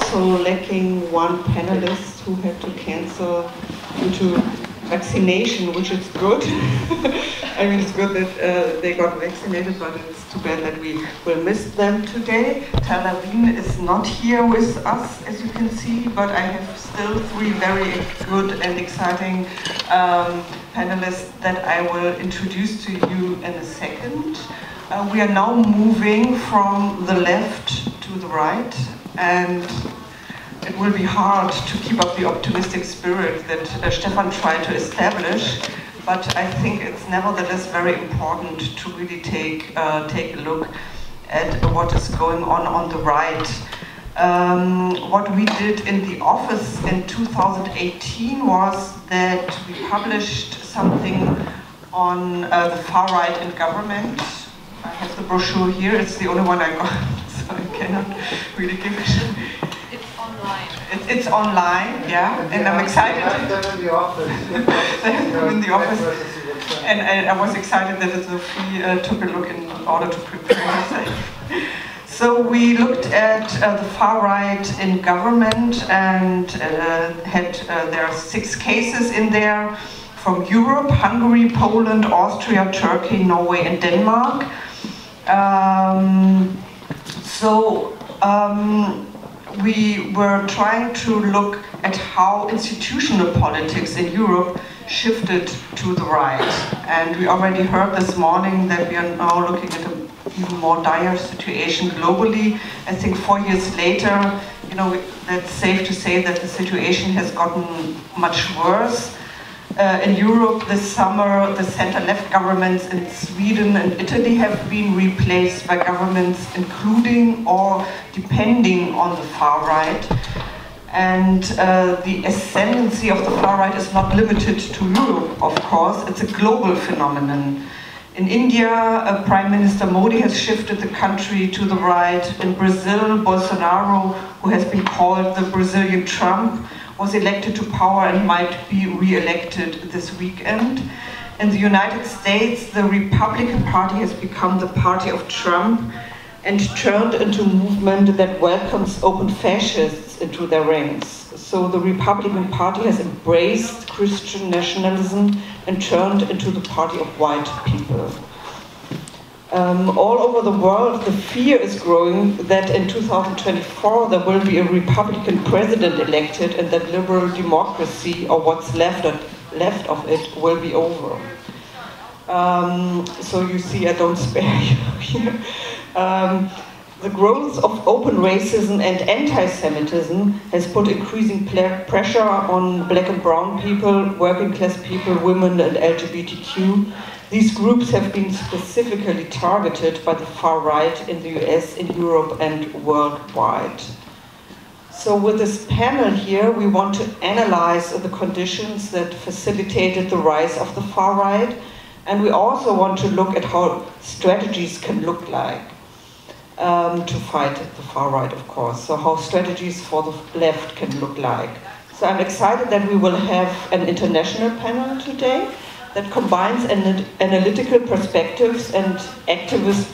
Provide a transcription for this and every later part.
also lacking one panelist who had to cancel due to vaccination, which is good. I mean, it's good that they got vaccinated, but it's too bad that we will miss them today. Talavin is not here with us, as you can see, but I have still three very good and exciting panelists that I will introduce to you in a second. We are now moving from the left to the right, and it will be hard to keep up the optimistic spirit that Stefan tried to establish, but I think it's nevertheless very important to really take a look at what is going on the right. What we did in the office in 2018 was that we published something on the far right in government. I have the brochure here, it's the only one I got, so I cannot really give it. It's online, yeah, and I'm excited. In the office. In the office. And I was excited that Sophie took a look in order to prepare herself. So we looked at the far right in government, and there are 6 cases in there from Europe: Hungary, Poland, Austria, Turkey, Norway, and Denmark. We were trying to look at how institutional politics in Europe shifted to the right. And we already heard this morning that we are now looking at an even more dire situation globally. I think 4 years later, you know, that's safe to say that the situation has gotten much worse. In Europe this summer, the center-left governments in Sweden and Italy have been replaced by governments including or depending on the far right. And the ascendancy of the far right is not limited to Europe, of course, it's a global phenomenon. In India, Prime Minister Modi has shifted the country to the right. In Brazil, Bolsonaro, who has been called the Brazilian Trump, was elected to power and might be re-elected this weekend. In the United States, the Republican Party has become the party of Trump and turned into a movement that welcomes open fascists into their ranks. So the Republican Party has embraced Christian nationalism and turned into the party of white people. All over the world, the fear is growing that in 2024 there will be a Republican president elected and that liberal democracy, or what's left of it, will be over. So you see, I don't spare you here. The growth of open racism and anti-Semitism has put increasing pressure on black and brown people, working class people, women and LGBTQ. These groups have been specifically targeted by the far right in the US, in Europe and worldwide. So with this panel here, we want to analyze the conditions that facilitated the rise of the far right, and we also want to look at how strategies can look like to fight the far right, of course. So how strategies for the left can look like. So I'm excited that we will have an international panel today that combines analytical perspectives and activist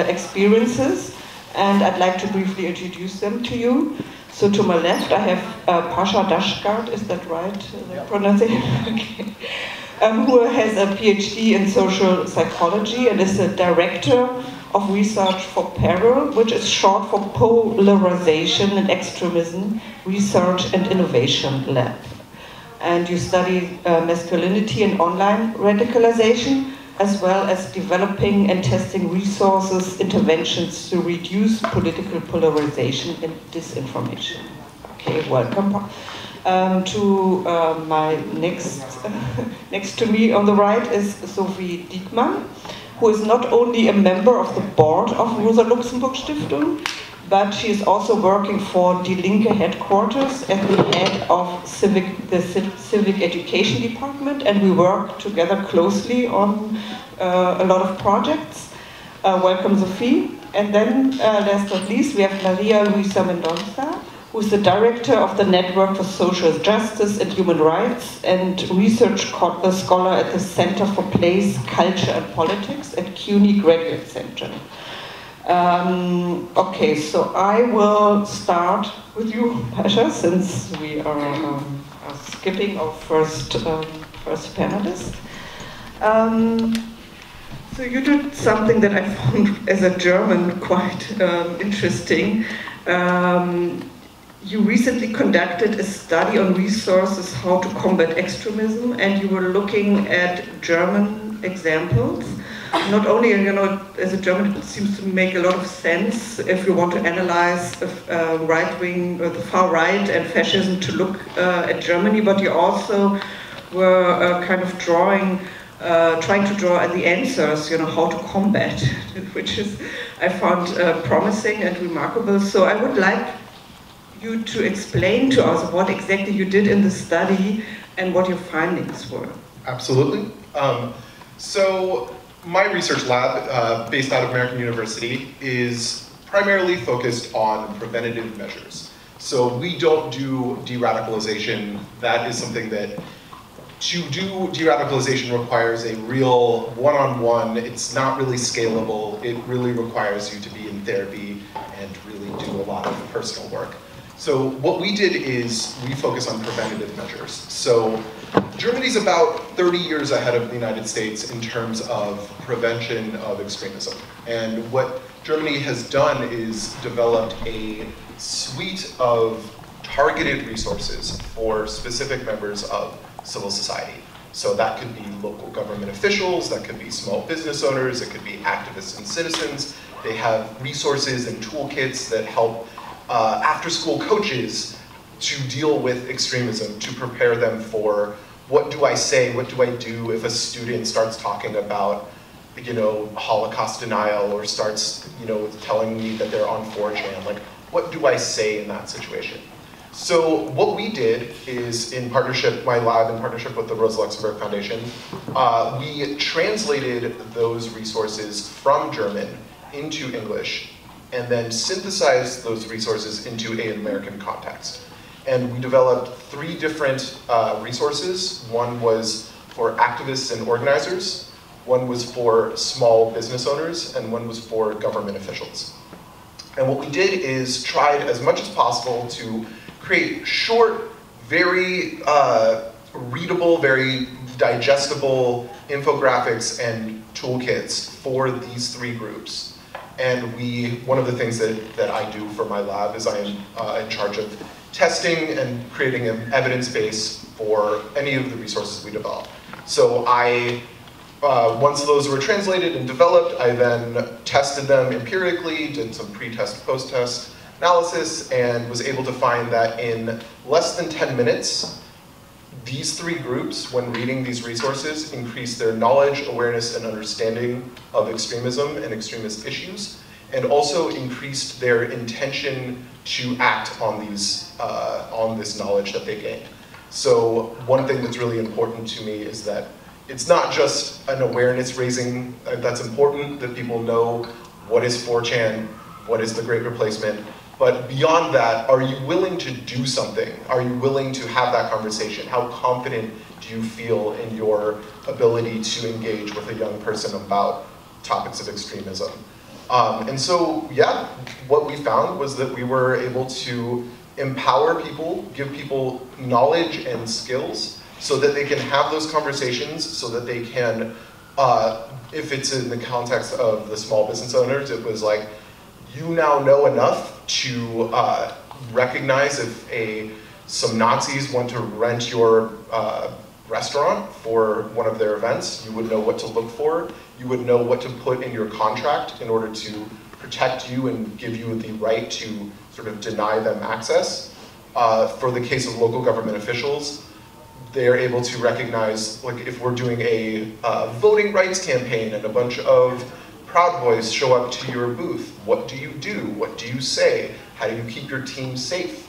experiences, and I'd like to briefly introduce them to you. So to my left I have Pasha Dashtgard, is that right? Pronunciation? Okay. Who has a PhD in social psychology and is the director of research for PERIL, which is short for Polarization and Extremism Research and Innovation Lab. And you study masculinity and online radicalization, as well as developing and testing resources, interventions to reduce political polarization and disinformation. Okay, welcome. My next to me on the right is Sophie Diekmann, who is not only a member of the board of Rosa Luxemburg Stiftung, but she is also working for Die Linke headquarters as the head of the civic education department, and we work together closely on a lot of projects. Welcome, Sophie. And then, last but not least, we have Maria Luisa Mendonça, who is the director of the Network for Social Justice and Human Rights and research scholar at the Center for Place, Culture and Politics at CUNY Graduate Center. Okay, so I will start with you, Pasha, since we are skipping our first panelist. So you did something that I found as a German quite interesting. You recently conducted a study on resources how to combat extremism, and you were looking at German examples. Not only, you know, as a German, it seems to make a lot of sense if you want to analyze right-wing, or the far right and fascism, to look at Germany, but you also were kind of trying to draw the answers, you know, how to combat, which is, I found promising and remarkable. So I would like you to explain to us what exactly you did in the study and what your findings were. Absolutely. So my research lab, based out of American University, is primarily focused on preventative measures. So we don't do de-radicalization. That is something that, to do de-radicalization requires a real one-on-one. It's not really scalable. It really requires you to be in therapy and really do a lot of personal work. So what we did is we focus on preventative measures. So Germany's about 30 years ahead of the United States in terms of prevention of extremism. And what Germany has done is developed a suite of targeted resources for specific members of civil society. So that could be local government officials, that could be small business owners, it could be activists and citizens. They have resources and toolkits that help after-school coaches to deal with extremism, to prepare them for what do I say, what do I do if a student starts talking about, you know, Holocaust denial, or starts, you know, telling me that they're on 4chan, like, what do I say in that situation? So what we did is, in partnership, my lab in partnership with the Rosa Luxemburg Foundation, we translated those resources from German into English, and then synthesized those resources into an American context. And we developed 3 different resources. One was for activists and organizers, one was for small business owners, and one was for government officials. And what we did is tried as much as possible to create short, very readable, very digestible infographics and toolkits for these 3 groups. And one of the things that I do for my lab is I am in charge of testing and creating an evidence base for any of the resources we develop. So once those were translated and developed, I then tested them empirically, did some pre-test, post-test analysis, and was able to find that in less than 10 minutes, these 3 groups, when reading these resources, increased their knowledge, awareness, and understanding of extremism and extremist issues, and also increased their intention to act on this knowledge that they gained. So one thing that's really important to me is that it's not just an awareness raising that's important, that people know what is 4chan, what is the Great Replacement, but beyond that, are you willing to do something? Are you willing to have that conversation? How confident do you feel in your ability to engage with a young person about topics of extremism? And so, yeah, what we found was that we were able to empower people, give people knowledge and skills so that they can have those conversations, so that they can, if it's in the context of the small business owners, it was like, you now know enough to recognize if some Nazis want to rent your restaurant for one of their events. You would know what to look for. You would know what to put in your contract in order to protect you and give you the right to sort of deny them access. For the case of local government officials, they're able to recognize, like, if we're doing a voting rights campaign and a bunch of Proud Boys show up to your booth, what do you do? What do you say? How do you keep your team safe?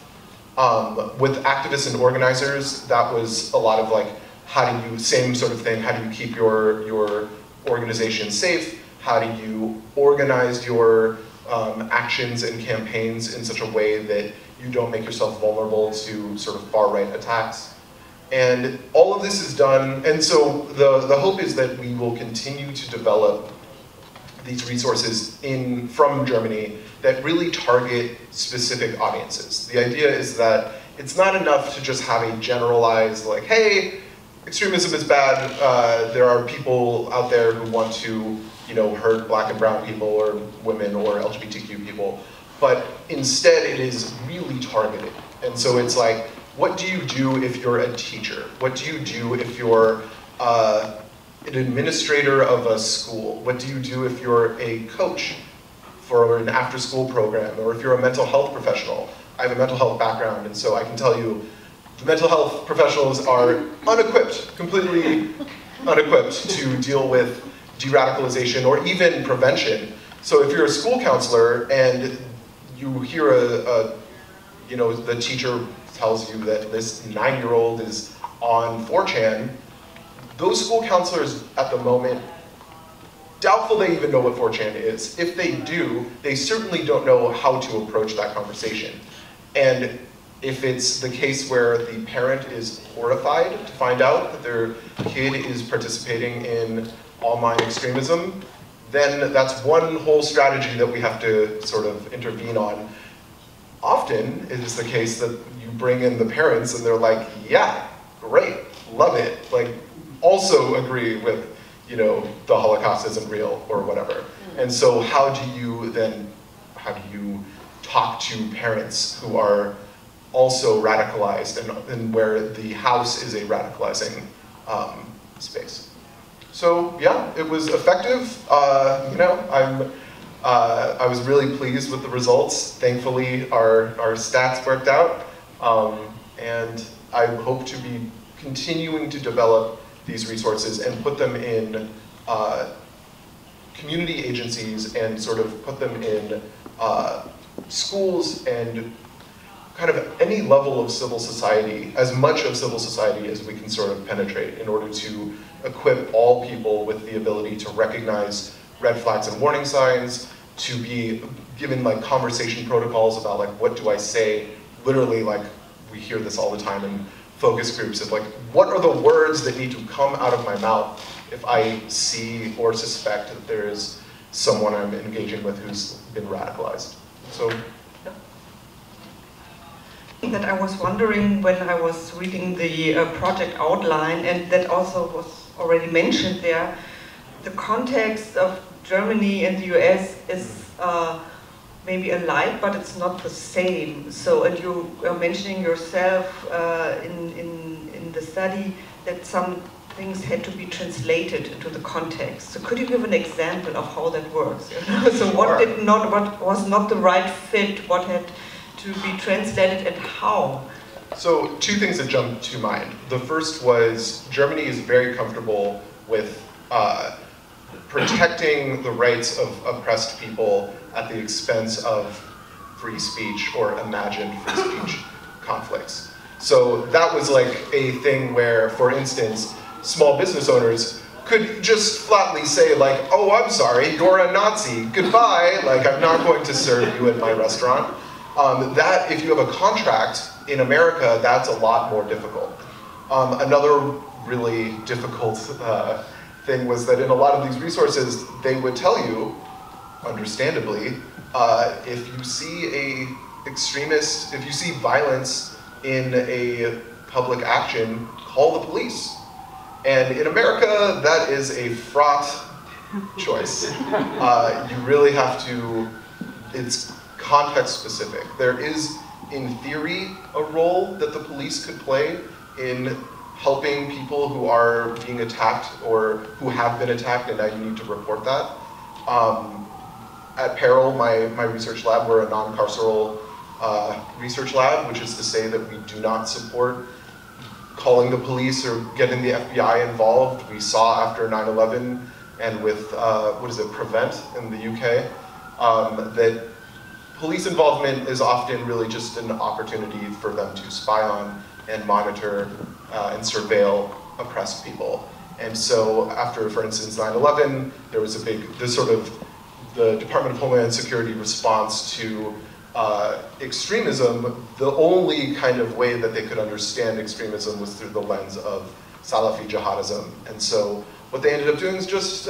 With activists and organizers, that was a lot of like, how do you, same sort of thing, how do you keep your organization safe? How do you organize your actions and campaigns in such a way that you don't make yourself vulnerable to sort of far-right attacks? And all of this is done, and so the hope is that we will continue to develop these resources from Germany that really target specific audiences. The idea is that it's not enough to just have a generalized, like, hey, extremism is bad, there are people out there who want to, hurt black and brown people or women or LGBTQ people, but instead it is really targeted. And so it's like, what do you do if you're a teacher? What do you do if you're an administrator of a school? What do you do if you're a coach for an after-school program, or if you're a mental health professional? I have a mental health background, and so I can tell you, the mental health professionals are unequipped, completely unequipped to deal with de-radicalization or even prevention. So if you're a school counselor and you hear the teacher tells you that this 9-year-old is on 4chan, those school counselors at the moment, doubtful they even know what 4chan is. If they do, they certainly don't know how to approach that conversation. And if it's the case where the parent is horrified to find out that their kid is participating in online extremism, then that's one whole strategy that we have to sort of intervene on. Often it is the case that you bring in the parents and they're like, yeah, great, love it. Like, also agree with, the Holocaust isn't real or whatever. And so how do you talk to parents who are also radicalized and where the house is a radicalizing space? So yeah, it was effective. I was really pleased with the results. Thankfully, our stats worked out, and I hope to be continuing to develop these resources and put them in community agencies and sort of put them in schools and kind of any level of civil society, as much of civil society as we can sort of penetrate, in order to equip all people with the ability to recognize red flags and warning signs, to be given like conversation protocols about like, what do I say? Literally, like, we hear this all the time in focus groups of like, what are the words that need to come out of my mouth if I see or suspect that there is someone I'm engaging with who's been radicalized? So, yeah. That I was wondering when I was reading the project outline, and that also was already mentioned there, the context of Germany and the US is maybe alike, but it's not the same. So, and you are mentioning yourself in the study that some things had to be translated into the context. So could you give an example of how that works? So what was not the right fit, what had to be translated and how? So two things that jump to mind. The first was Germany is very comfortable with protecting the rights of oppressed people at the expense of free speech or imagined free speech conflicts. So that was like a thing where, for instance, small business owners could just flatly say like, oh, I'm sorry, you're a Nazi, goodbye, like I'm not going to serve you at my restaurant. That, if you have a contract in America, that's a lot more difficult. Another really difficult thing was that in a lot of these resources, they would tell you, understandably, if you see if you see violence in a public action, call the police. And in America, that is a fraught choice. You really have to, it's context specific. There is, in theory, a role that the police could play in helping people who are being attacked or who have been attacked, and I need to report that. At PERIL, my research lab, we're a non-carceral research lab, which is to say that we do not support calling the police or getting the FBI involved. We saw after 9/11 and with, Prevent in the UK, that police involvement is often really just an opportunity for them to spy on and monitor and surveil oppressed people. And so after, for instance, 9/11, there was a big, the Department of Homeland Security response to extremism. The only kind of way that they could understand extremism was through the lens of Salafi jihadism. And so what they ended up doing is just,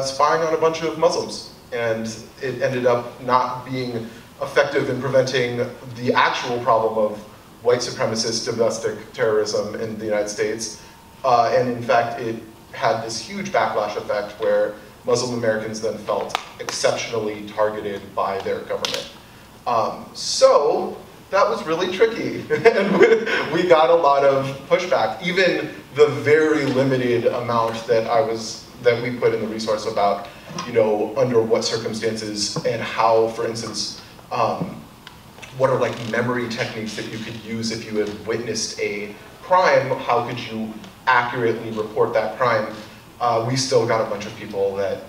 spying on a bunch of Muslims. And it ended up not being effective in preventing the actual problem of white supremacist domestic terrorism in the United States. And in fact, it had this huge backlash effect where Muslim Americans then felt exceptionally targeted by their government. So that was really tricky, and we got a lot of pushback. Even the very limited amount that we put in the resource about, under what circumstances and how, for instance, what are like memory techniques that you could use if you had witnessed a crime? How could you accurately report that crime? We still got a bunch of people that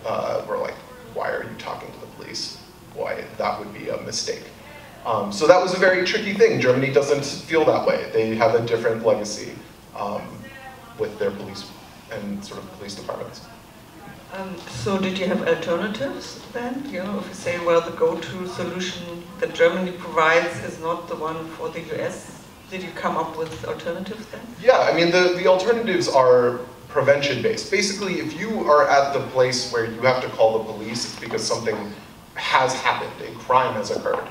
were like, why are you talking to the police? Why, that would be a mistake. So that was a very tricky thing. Germany doesn't feel that way. They have a different legacy with their police and sort of police departments. So did you have alternatives then? If you say, well, the go-to solution that Germany provides is not the one for the US, did you come up with alternatives then? Yeah, I mean, the alternatives are prevention-based. Basically, if you are at the place where you have to call the police, it's because something has happened, a crime has occurred.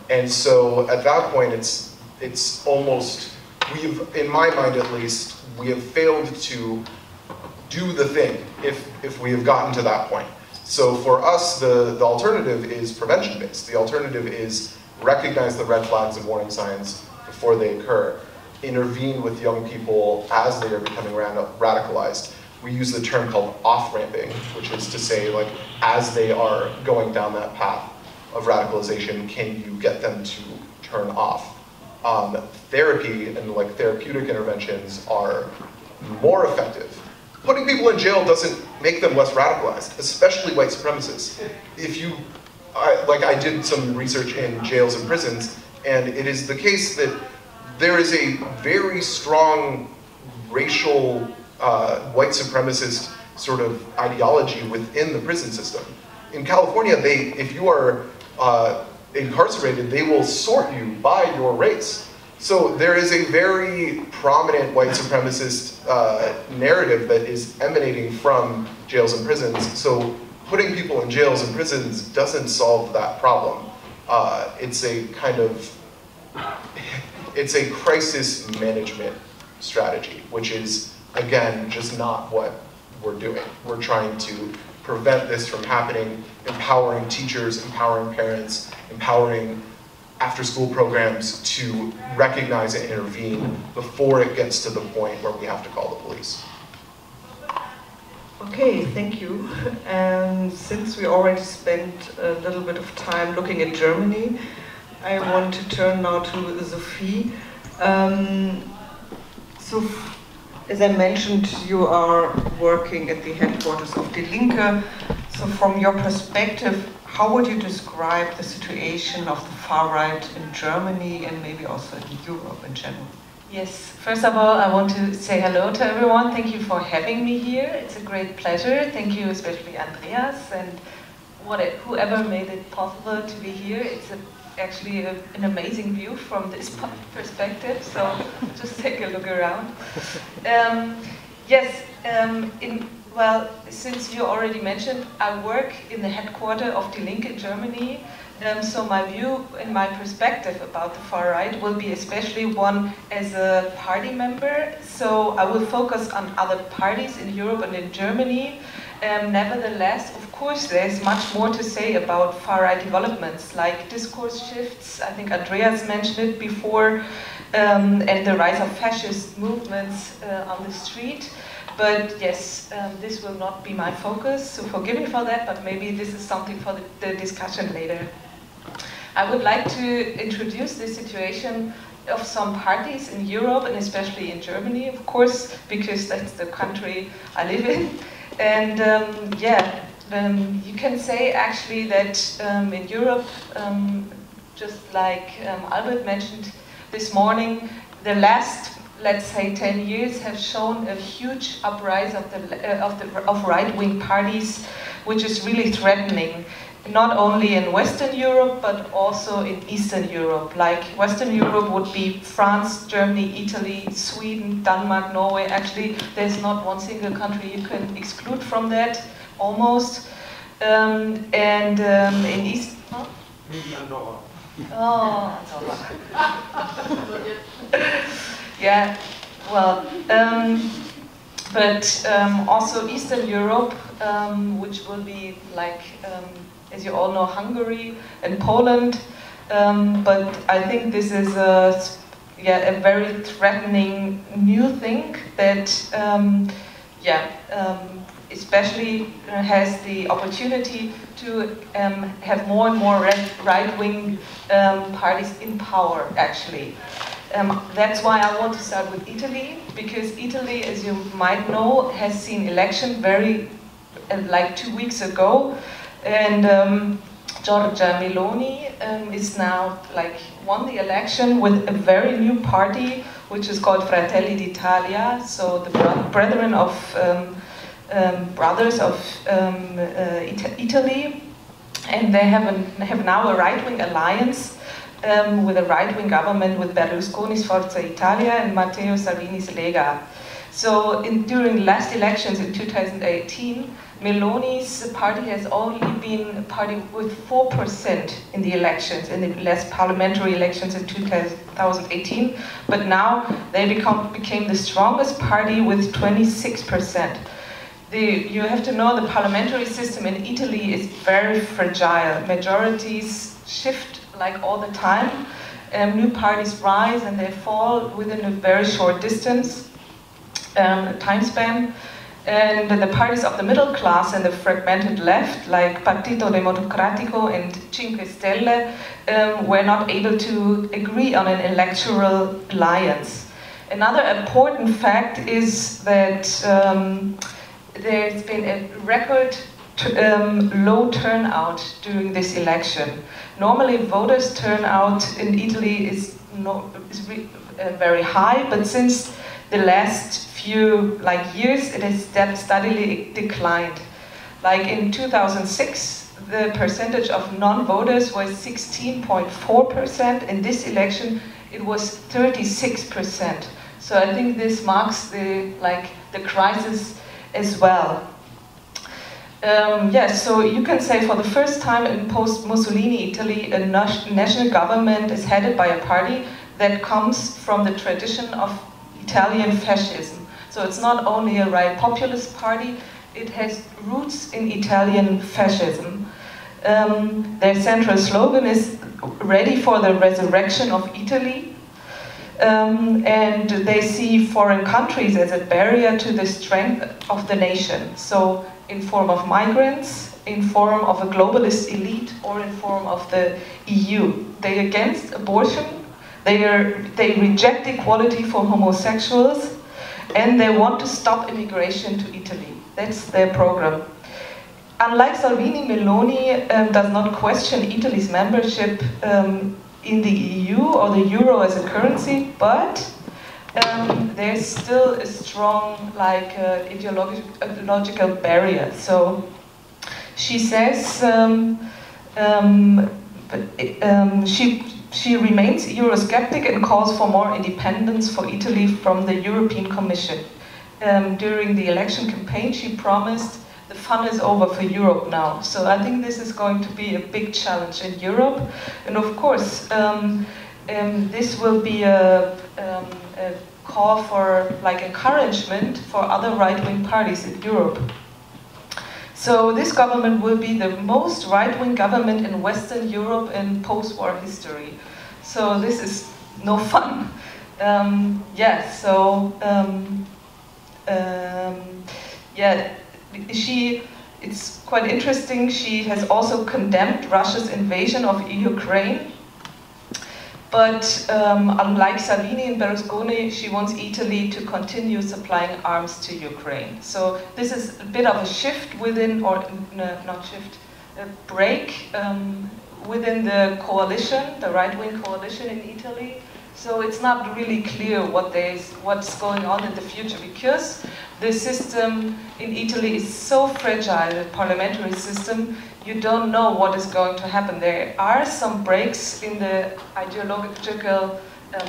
And so at that point, it's almost, in my mind at least, we have failed to do the thing if we have gotten to that point. So for us, the alternative is prevention-based. The alternative is recognize the red flags and warning signs before they occur, intervene with young people as they are becoming radicalized. We use the term called off-ramping, which is to say, like, as they are going down that path of radicalization, can you get them to turn off? Therapy and like therapeutic interventions are more effective. Putting people in jail doesn't make them less radicalized, especially white supremacists. If you, I did some research in jails and prisons, and it is the case that there is a very strong racial white supremacist sort of ideology within the prison system. In California, if you are incarcerated, they will sort you by your race. So there is a very prominent white supremacist narrative that is emanating from jails and prisons. So putting people in jails and prisons doesn't solve that problem. It's a kind of, it's a crisis management strategy, which is, again, just not what we're doing. We're trying to prevent this from happening, empowering teachers, empowering parents, empowering after-school programs to recognize and intervene before it gets to the point where we have to call the police. Okay, thank you. And since we already spent a little bit of time looking at Germany, I want to turn now to Sophie. So, as I mentioned, you are working at the headquarters of Die Linke. So from your perspective, how would you describe the situation of the far right in Germany and maybe also in Europe in general? Yes, first of all, I want to say hello to everyone. Thank you for having me here. It's a great pleasure. Thank you especially Andreas and whoever made it possible to be here. It's actually an amazing view from this perspective, so just take a look around. Well, since you already mentioned, I work in the headquarters of Die Linke in Germany, so my view and my perspective about the far right will be especially one as a party member, so I will focus on other parties in Europe and in Germany. Nevertheless, of course, there's much more to say about far-right developments, like discourse shifts, I think Andreas mentioned it before, and the rise of fascist movements on the street. But yes, this will not be my focus, so forgive me for that, but maybe this is something for the discussion later. I would like to introduce the situation of some parties in Europe, and especially in Germany, of course, because that's the country I live in. And you can say actually that in Europe, just like Albert mentioned this morning, the last, let's say, 10 years have shown a huge uprise of right-wing parties, which is really threatening, not only in Western Europe, but also in Eastern Europe. Like Western Europe would be France, Germany, Italy, Sweden, Denmark, Norway. Actually, there's not one single country you can exclude from that. almost. And in East... Huh? Maybe Andorra. Oh, yeah, well, but also Eastern Europe, which will be like, as you all know, Hungary and Poland. But I think this is a very threatening new thing that, especially has the opportunity to have more and more right-wing parties in power, actually. That's why I want to start with Italy, because Italy, as you might know, has seen election like 2 weeks ago, and Giorgia Meloni is now won the election with a very new party, which is called Fratelli d'Italia, so the brethren of brothers of Italy, and they have now a right-wing alliance with a right-wing government with Berlusconi's Forza Italia and Matteo Salvini's Lega. So during last elections in 2018, Meloni's party has only been a party with 4% in the elections, in the last parliamentary elections in 2018, but now they became the strongest party with 26%. You have to know the parliamentary system in Italy is very fragile. Majorities shift like all the time. New parties rise and they fall within a very short distance, time span. And the parties of the middle class and the fragmented left, like Partito Democratico and Cinque Stelle, were not able to agree on an electoral alliance. Another important fact is that there's been a record low turnout during this election. Normally voters turnout in Italy is very high, but since the last few years it has steadily declined. Like in 2006, the percentage of non-voters was 16.4%. In this election, it was 36%. So I think this marks the crisis as well. Yes, so you can say for the first time in post-Mussolini Italy, a national government is headed by a party that comes from the tradition of Italian fascism. So it's not only a right populist party, it has roots in Italian fascism. Their central slogan is "Ready for the Resurrection of Italy." And they see foreign countries as a barrier to the strength of the nation. So in form of migrants, in form of a globalist elite, or in form of the EU. They're against abortion, they reject equality for homosexuals, and they want to stop immigration to Italy. That's their program. Unlike Salvini, Meloni does not question Italy's membership in the EU or the euro as a currency, but there's still a strong ideological barrier. So she says she remains Eurosceptic and calls for more independence for Italy from the European Commission. During the election campaign, she promised the fun is over for Europe now. So I think this is going to be a big challenge in Europe. And of course, this will be a call for encouragement for other right-wing parties in Europe. So this government will be the most right-wing government in Western Europe in post-war history. So this is no fun. It's quite interesting. She has also condemned Russia's invasion of Ukraine. But unlike Salvini and Berlusconi, she wants Italy to continue supplying arms to Ukraine. So this is a bit of a shift within, or not shift, a break within the coalition, the right-wing coalition in Italy. So it's not really clear what's going on in the future, because the system in Italy is so fragile, the parliamentary system. You don't know what is going to happen. There are some breaks in the ideological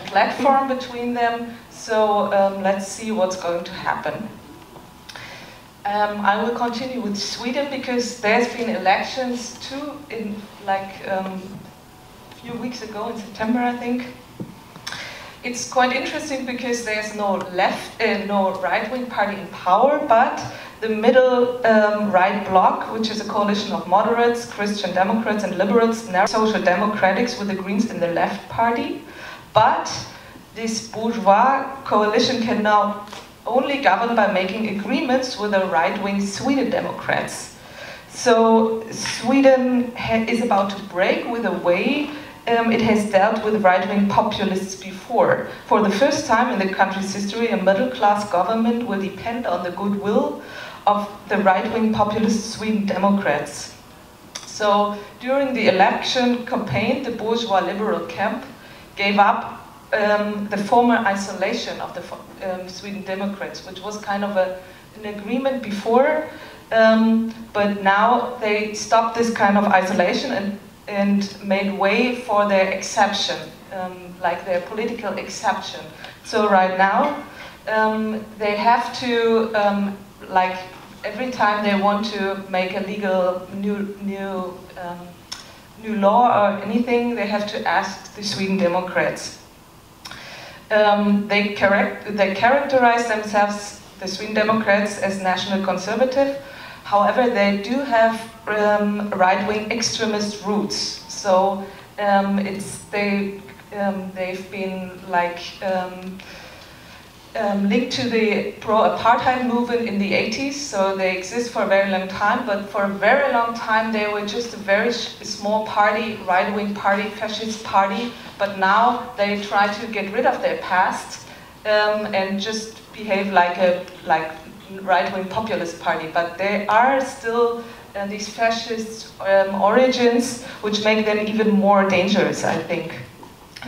platform between them, so let's see what's going to happen. I will continue with Sweden because there's been elections too in like a few weeks ago in September, I think. It's quite interesting because there's no no right-wing party in power, but the middle right bloc, which is a coalition of moderates, Christian Democrats and liberals, now social democrats with the Greens in the left party. But this bourgeois coalition can now only govern by making agreements with the right-wing Sweden Democrats. So Sweden is about to break with the way it has dealt with right-wing populists before. For the first time in the country's history, a middle-class government will depend on the goodwill of the right-wing populist Sweden Democrats. So during the election campaign, the bourgeois liberal camp gave up the former isolation of the Sweden Democrats, which was kind of an agreement before, but now they stopped this kind of isolation and made way for their exception, like their political exception. So right now, they have to, like every time they want to make a legal new law or anything, they have to ask the Sweden Democrats. They characterize themselves, the Sweden Democrats, as national conservative. However, they do have right-wing extremist roots. So they've been like linked to the pro-apartheid movement in the 80s. So they exist for a very long time. But for a very long time, they were just a very small party, right-wing party, fascist party. But now they try to get rid of their past and just behave like a right-wing populist party. But they are still these fascist origins, which make them even more dangerous, I think.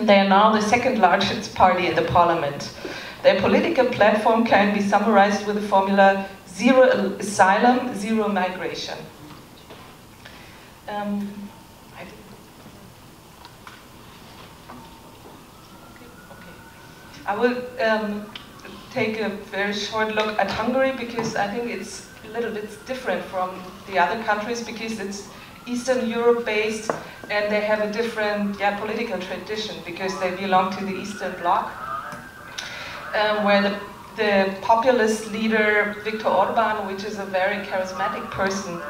They are now the second largest party in the parliament. Their political platform can be summarized with the formula: zero asylum, zero migration. I will take a very short look at Hungary because I think it's a little bit different from the other countries because it's Eastern Europe based and they have a different political tradition because they belong to the Eastern Bloc, where the populist leader Viktor Orban, which is a very charismatic person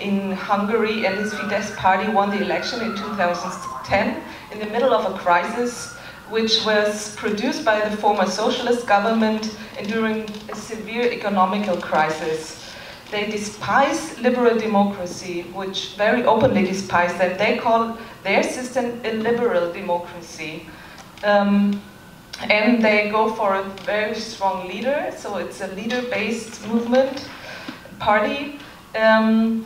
in Hungary, and his Fidesz party won the election in 2010 in the middle of a crisis which was produced by the former socialist government and during a severe economical crisis. They despise liberal democracy, which very openly despise that. They call their system a liberal democracy. And they go for a very strong leader, so it's a leader-based movement, party. And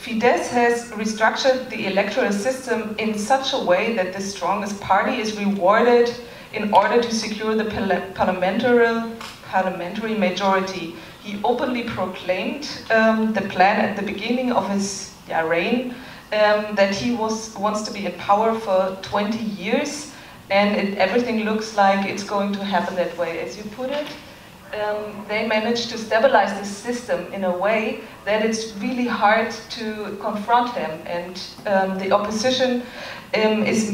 Fidesz has restructured the electoral system in such a way that the strongest party is rewarded in order to secure the parliamentary majority. He openly proclaimed the plan at the beginning of his reign that he wants to be in power for 20 years, and everything looks like it's going to happen that way, as you put it. They managed to stabilize the system in a way that it's really hard to confront him, and the opposition is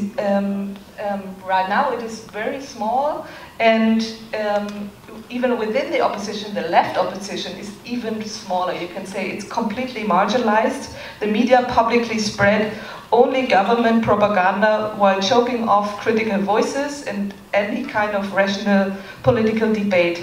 right now it is very small, and even within the opposition, the left opposition is even smaller. You can say it's completely marginalized. The media publicly spread only government propaganda while choking off critical voices and any kind of rational political debate.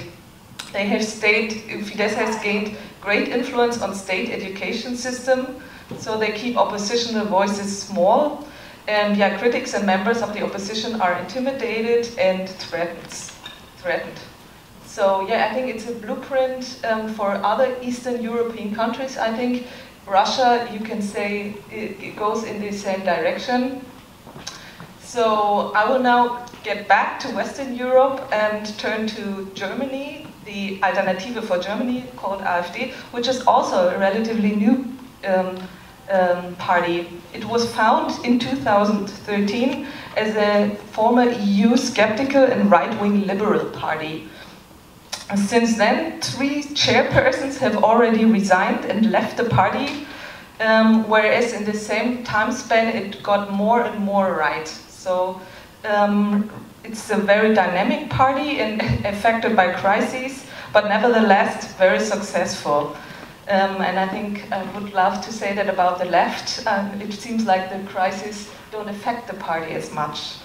They have Fidesz has gained great influence on state education system, so they keep oppositional voices small, and critics and members of the opposition are intimidated and threatened. So I think it's a blueprint for other Eastern European countries. I think Russia, you can say, it goes in the same direction. So I will now get back to Western Europe and turn to Germany, the Alternative for Germany, called AfD, which is also a relatively new party. It was founded in 2013 as a former EU skeptical and right-wing liberal party. Since then, 3 chairpersons have already resigned and left the party, whereas in the same time span it got more and more right. So it's a very dynamic party and affected by crises, but nevertheless very successful. And I think I would love to say that about the left. It seems like the crises don't affect the party as much.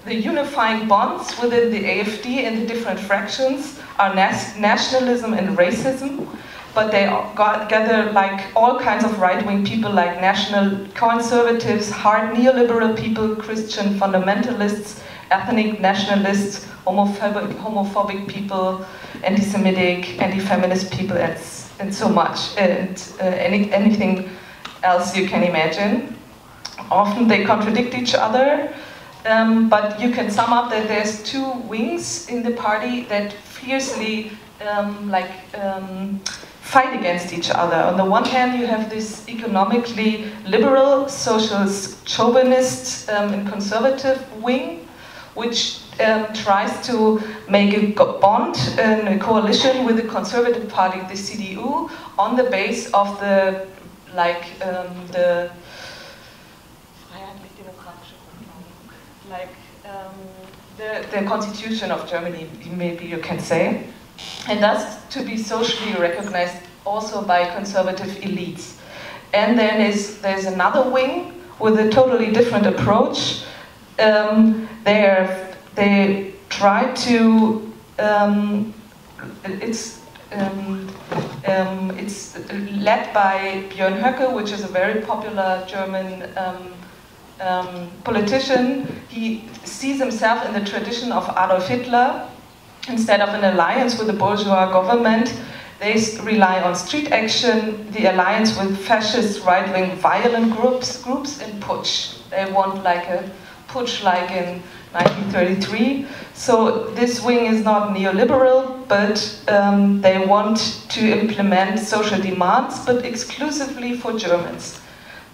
The unifying bonds within the AfD and the different fractions are nationalism and racism, but they gather like all kinds of right-wing people like national conservatives, hard neoliberal people, Christian fundamentalists, ethnic nationalists, homophobic people, anti-Semitic, anti-feminist people, and so much, and anything else you can imagine. Often they contradict each other, but you can sum up that there's 2 wings in the party that fiercely fight against each other. On the one hand, you have this economically liberal, socialist, chauvinist, and conservative wing, which tries to make a bond and a coalition with the conservative party, the CDU, on the base of the the constitution of Germany, maybe you can say, and thus to be socially recognized also by conservative elites. And then there's another wing with a totally different approach. They try to it's led by Björn Höcke, which is a very popular German politician. He sees himself in the tradition of Adolf Hitler. Instead of an alliance with the bourgeois government, they rely on street action, the alliance with fascist right-wing violent groups and putsch. They want like a putsch like in 1933. So this wing is not neoliberal, but they want to implement social demands, but exclusively for Germans.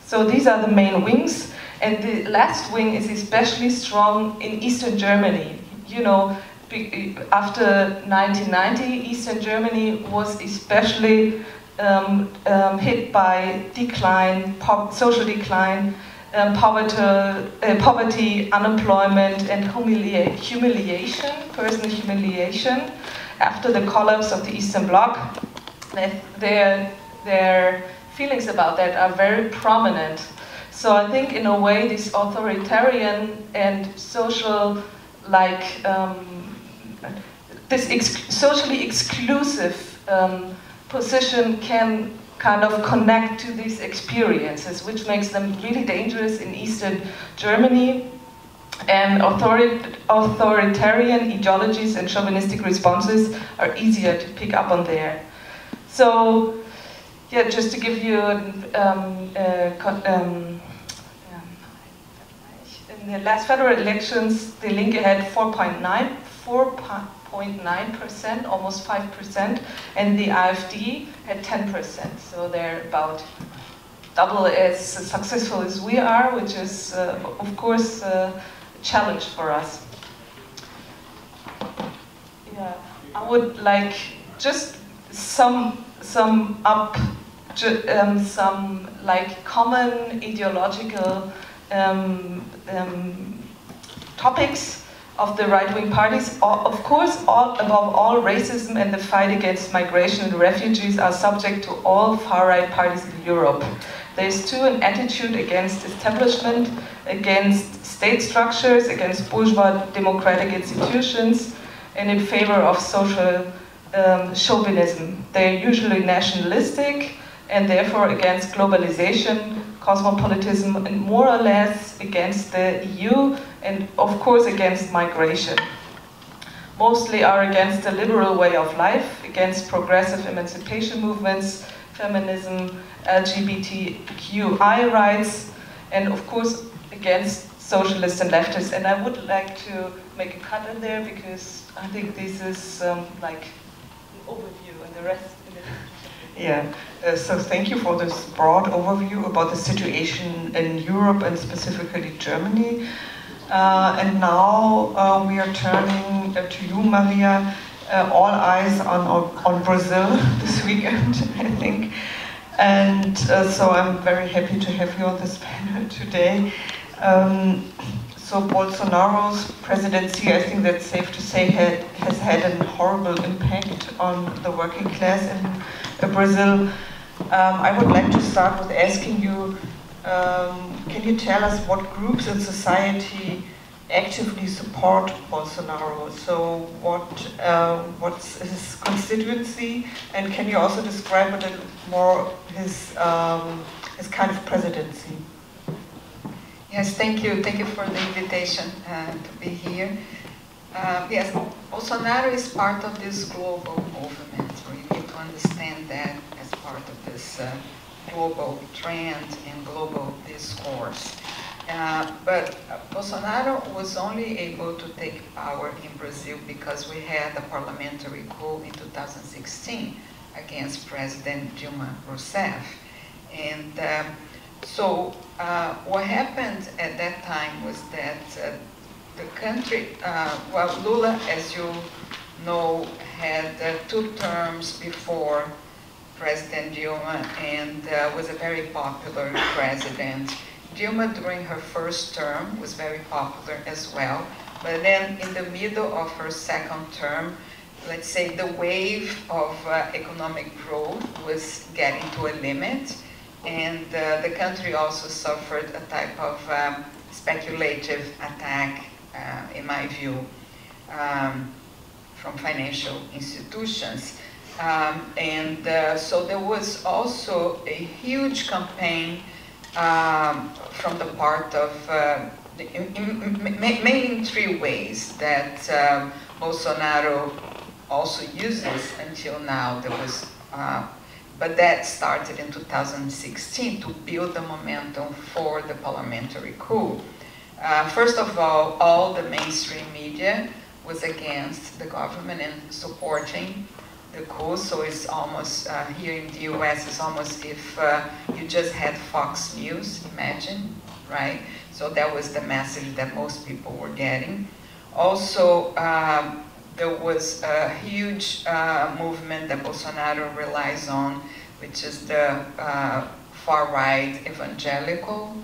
So these are the main wings. And the last wing is especially strong in Eastern Germany. You know, after 1990, Eastern Germany was especially hit by decline, social decline, poverty, unemployment, and humiliation, personal humiliation. After the collapse of the Eastern Bloc, their feelings about that are very prominent. So I think in a way this authoritarian and social, socially exclusive position can kind of connect to these experiences, which makes them really dangerous in Eastern Germany. And authoritarian ideologies and chauvinistic responses are easier to pick up on there. So, yeah, just to give you in the last federal elections, the Linke had 4.9%, almost 5%, and the AfD had 10%. So they're about double as successful as we are, which is, of course, a challenge for us. Yeah, I would like just sum up some like common ideological topics of the right-wing parties. Of course, above all, racism and the fight against migration and refugees are subject to all far-right parties in Europe. There's too an attitude against establishment, against state structures, against bourgeois democratic institutions, and in favor of social chauvinism. They're usually nationalistic and therefore against globalization, cosmopolitanism, and more or less against the EU, and of course against migration. Mostly are against the liberal way of life, against progressive emancipation movements, feminism, LGBTQI rights, and of course against socialists and leftists. And I would like to make a cut in there because I think this is like an overview, and the rest in the Yeah, so thank you for this broad overview about the situation in Europe and specifically Germany. And now we are turning to you, Maria. All eyes on Brazil this weekend, I think. And so I'm very happy to have you on this panel today. So Bolsonaro's presidency, I think that's safe to say, has had a horrible impact on the working class in Brazil. I would like to start with asking you, can you tell us what groups in society actively support Bolsonaro? So what's his constituency, and can you also describe a little more his kind of presidency? Yes, thank you. Thank you for the invitation to be here. Yes, Bolsonaro is part of this global movement. We need to understand that as part of this global trend and global discourse. But Bolsonaro was only able to take power in Brazil because we had a parliamentary coup in 2016 against President Dilma Rousseff. And so what happened at that time was that the country, well, Lula, as you know, had 2 terms before President Dilma and was a very popular president. Dilma, during her first term, was very popular as well. But then in the middle of her second term, let's say the wave of economic growth was getting to a limit. And the country also suffered a type of speculative attack, in my view, from financial institutions. So there was also a huge campaign from the part of, mainly in 3 ways that Bolsonaro also uses until now. There was, but that started in 2016 to build the momentum for the parliamentary coup. First of all the mainstream media was against the government and supporting the coup, so it's almost, here in the US, it's almost if you just had Fox News, imagine, right? So that was the message that most people were getting. Also, there was a huge movement that Bolsonaro relies on, which is the far right evangelical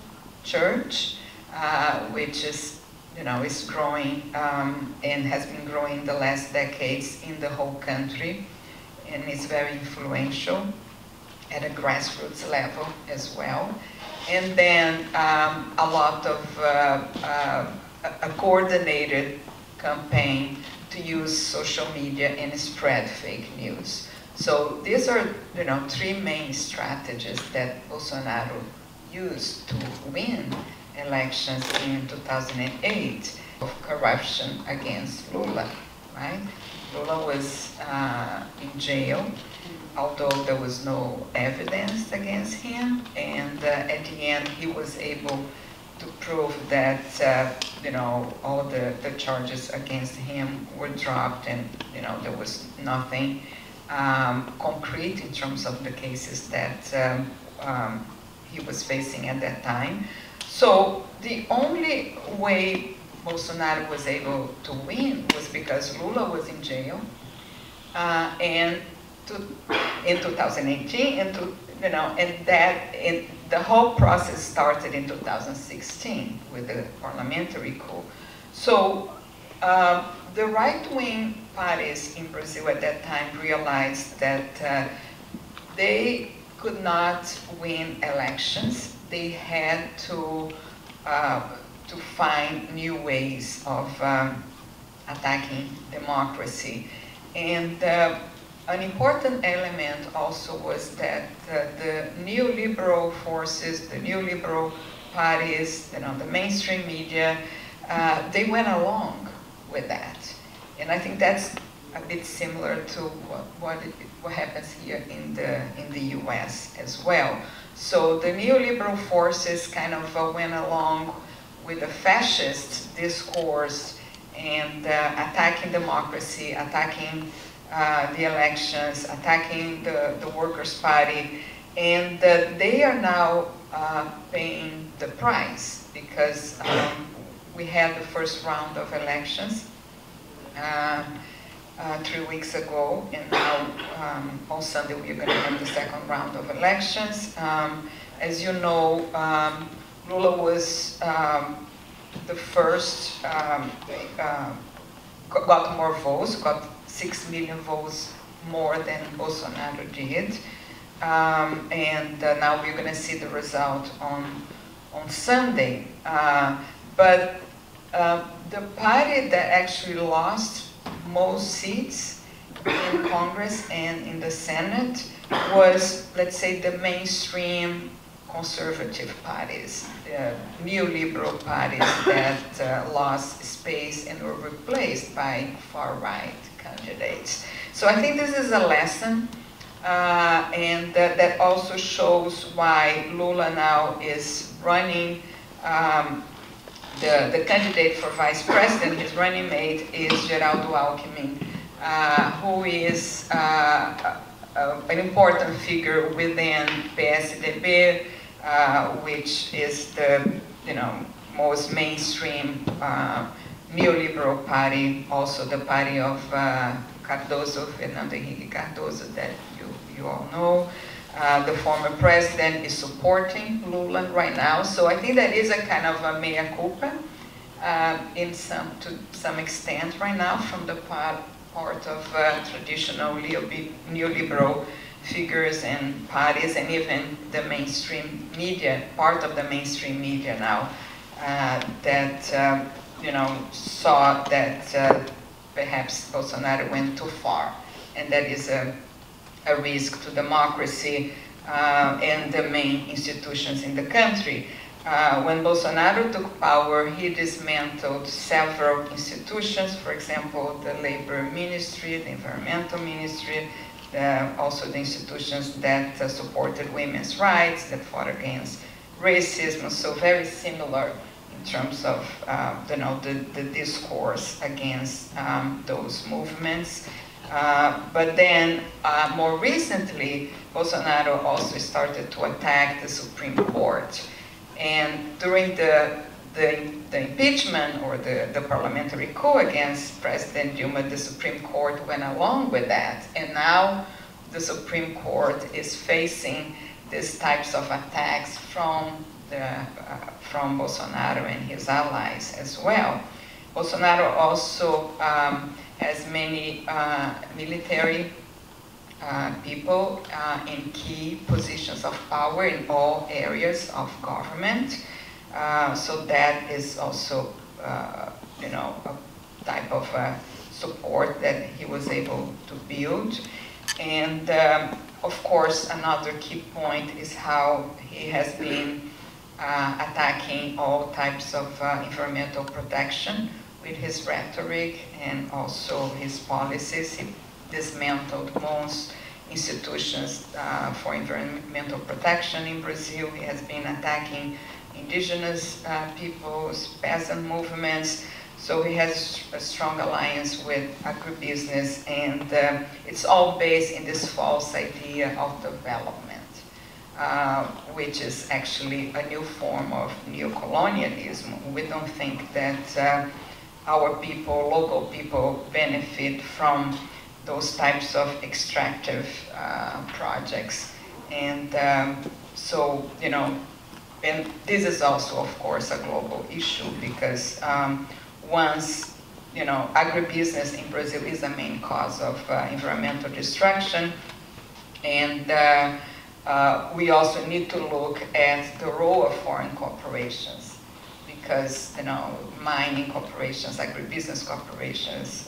church, which is, is growing and has been growing the last decades in the whole country, and is very influential at a grassroots level as well. And then a lot of a coordinated campaign to use social media and spread fake news. So these are, 3 main strategies that Bolsonaro used to win elections in 2008 of corruption against Lula, right? Lula was in jail, although there was no evidence against him, and at the end he was able to prove that all the charges against him were dropped, and there was nothing concrete in terms of the cases that he was facing at that time. So the only way Bolsonaro was able to win was because Lula was in jail, and in 2018, and the whole process started in 2016 with the parliamentary coup. So the right-wing parties in Brazil at that time realized that they could not win elections. They had to find new ways of attacking democracy. And an important element also was that the neoliberal forces, the neoliberal parties, the mainstream media, they went along with that. And I think that's a bit similar to what happens here in the US as well. So the neoliberal forces kind of went along with the fascist discourse and attacking democracy, attacking the elections, attacking the Workers' Party, and they are now paying the price because we had the first round of elections 3 weeks ago, and now on Sunday we're going to have the second round of elections. As you know, Lula was the first, got more votes, got 6 million votes more than Bolsonaro did. And now we're going to see the result on Sunday. But the party that actually lost most seats in Congress and in the Senate was, let's say, the mainstream conservative parties, the neoliberal parties that lost space and were replaced by far-right candidates. So I think this is a lesson, and that also shows why Lula now is running. The candidate for vice president, his running mate, is Geraldo Alckmin, who is an important figure within PSDB, which is the most mainstream neoliberal party, also the party of Cardoso, Fernando Henrique Cardoso, that you all know. The former president is supporting Lula right now, so I think that is a kind of a mea culpa to some extent right now from the part of traditional neoliberal figures and parties, and even the mainstream media, part of the mainstream media now, that saw that perhaps Bolsonaro went too far, and that is a risk to democracy and the main institutions in the country. When Bolsonaro took power, he dismantled several institutions, for example, the labor ministry, the environmental ministry, also the institutions that supported women's rights, that fought against racism, so very similar in terms of the discourse against those movements. But then, more recently, Bolsonaro also started to attack the Supreme Court. And during the impeachment or the parliamentary coup against President Dilma, the Supreme Court went along with that. And now the Supreme Court is facing these types of attacks from Bolsonaro and his allies as well. Bolsonaro also has many military people in key positions of power in all areas of government. So that is also, a type of support that he was able to build. And of course, another key point is how he has been attacking all types of environmental protection with his rhetoric and also his policies. He dismantled most institutions for environmental protection in Brazil. He has been attacking indigenous peoples, peasant movements. So he has a strong alliance with agribusiness, and it's all based in this false idea of development, which is actually a new form of neocolonialism. We don't think that our people, local people, benefit from those types of extractive projects. And so, and this is also, of course, a global issue, because once, agribusiness in Brazil is a main cause of environmental destruction, and we also need to look at the role of foreign corporations, because mining corporations, agribusiness corporations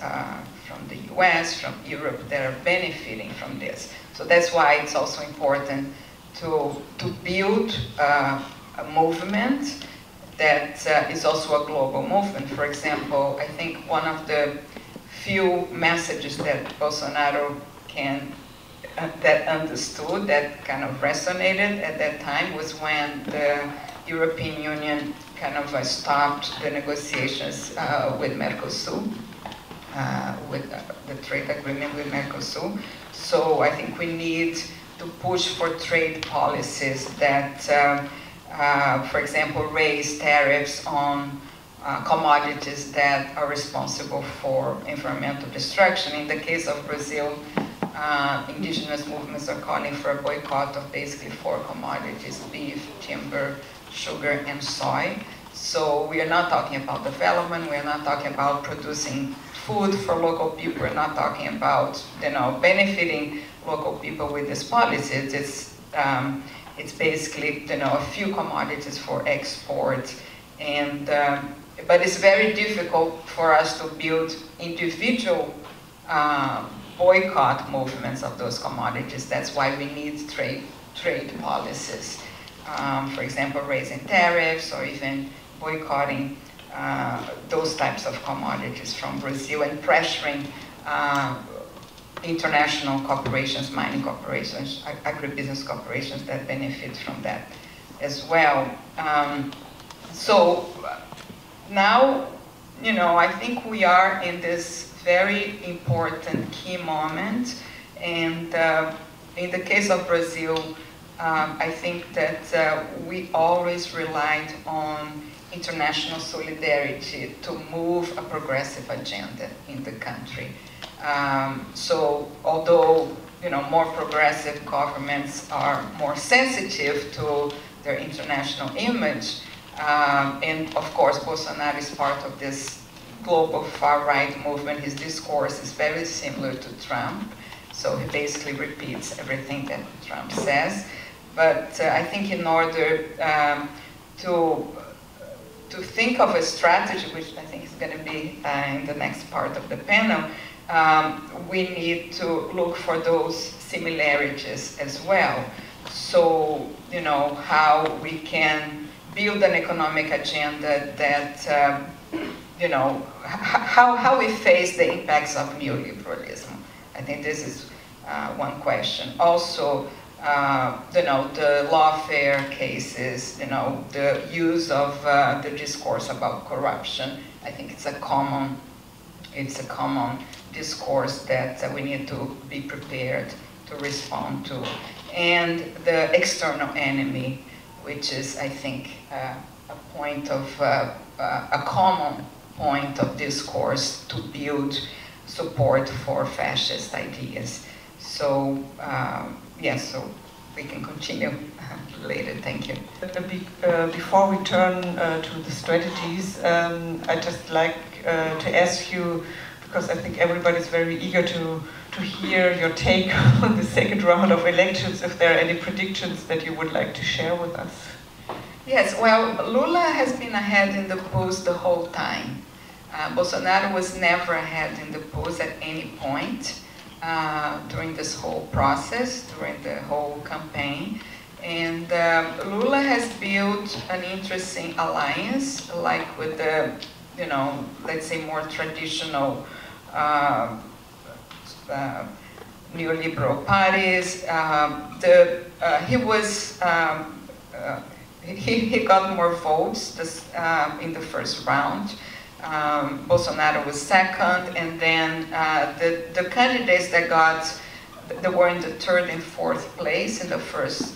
from the US, from Europe, that are benefiting from this. So that's why it's also important to build a movement that is also a global movement. For example, I think one of the few messages that Bolsonaro that understood, that kind of resonated at that time, was when the European Union kind of stopped the negotiations with Mercosur, with the trade agreement with Mercosur. So I think we need to push for trade policies that, for example, raise tariffs on commodities that are responsible for environmental destruction. In the case of Brazil, indigenous movements are calling for a boycott of basically 4 commodities: beef, timber, sugar, and soy. So we are not talking about development, we are not talking about producing food for local people, we're not talking about, you know, benefiting local people with these policies. It's basically, you know, a few commodities for export, and but it's very difficult for us to build individual boycott movements of those commodities. That's why we need trade policies. For example, raising tariffs or even boycotting those types of commodities from Brazil and pressuring international corporations, mining corporations, agribusiness corporations that benefit from that as well. So now, you know, I think we are in this very important key moment, and in the case of Brazil, I think that we always relied on international solidarity to move a progressive agenda in the country. So although, you know, more progressive governments are more sensitive to their international image, and of course Bolsonaro is part of this global far-right movement. His discourse is very similar to Trump, so he basically repeats everything that Trump says. But I think in order to think of a strategy, which I think is going to be in the next part of the panel, we need to look for those similarities as well. So, you know, how we can build an economic agenda that, you know, how we face the impacts of neoliberalism. I think this is one question. Also, you know, the lawfare cases, you know, the use of the discourse about corruption. I think it's a common discourse that we need to be prepared to respond to. And the external enemy, which is, I think, a point of a common point of discourse to build support for fascist ideas. So. Yes, so we can continue later. Thank you. Before we turn to the strategies, I'd just like to ask you, because I think everybody's very eager to hear your take on the second round of elections, if there are any predictions that you would like to share with us. Yes, well, Lula has been ahead in the polls the whole time. Bolsonaro was never ahead in the polls at any point. During this whole process, during the whole campaign. And Lula has built an interesting alliance, like with the, you know, let's say more traditional neoliberal parties. He got more votes in the first round. Bolsonaro was second, and then the candidates that were in the third and fourth place in the first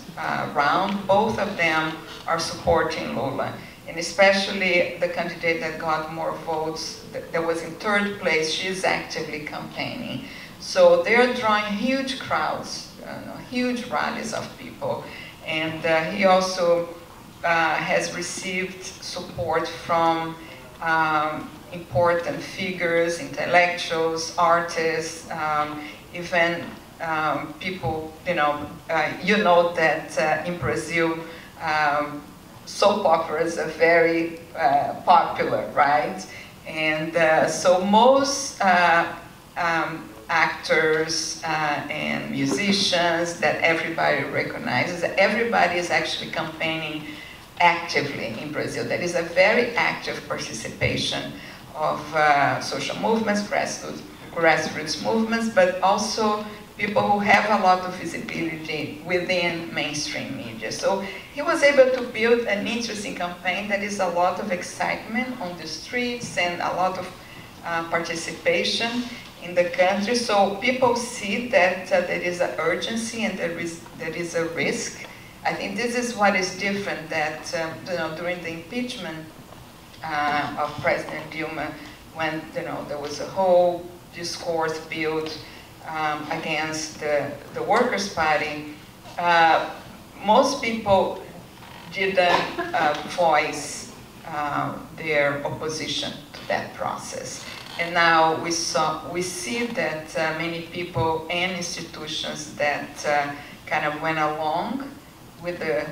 round, both of them are supporting Lula. And especially the candidate that got more votes, that was in third place, she's actively campaigning. So they're drawing huge crowds, huge rallies of people. And he also has received support from important figures, intellectuals, artists, even people, you know that in Brazil, soap operas are very popular, right? And so most actors and musicians that everybody recognizes, everybody is actually campaigning actively in Brazil. There is a very active participation of social movements, grassroots movements, but also people who have a lot of visibility within mainstream media. So he was able to build an interesting campaign that is a lot of excitement on the streets and a lot of participation in the country. So people see that there is an urgency and there is a risk. I think this is what is different, that you know, during the impeachment of President Dilma, when there was a whole discourse built against the Workers' Party, most people didn't voice their opposition to that process. And now we see that many people and institutions that kind of went along with the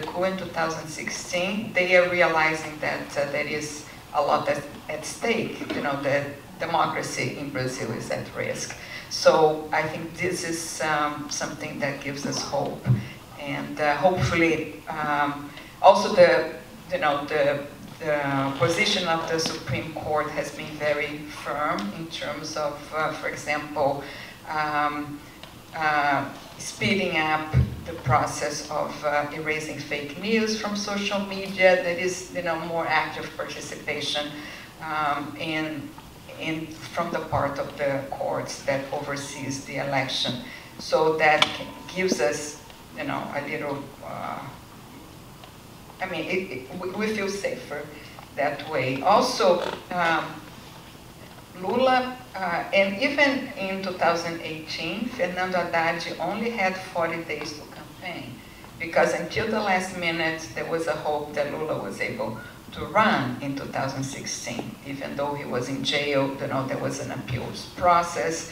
coup in 2016, they are realizing that there is a lot at stake. The democracy in Brazil is at risk. So I think this is something that gives us hope, and hopefully also the position of the Supreme Court has been very firm in terms of, for example, speeding up the process of erasing fake news from social media. That is, more active participation from the part of the courts that oversees the election. So that gives us, a little. We feel safer that way. Also, Lula, and even in 2018, Fernando Haddad only had 40 days to campaign, because until the last minute, there was a hope that Lula was able to run in 2016, even though he was in jail. There was an appeals process,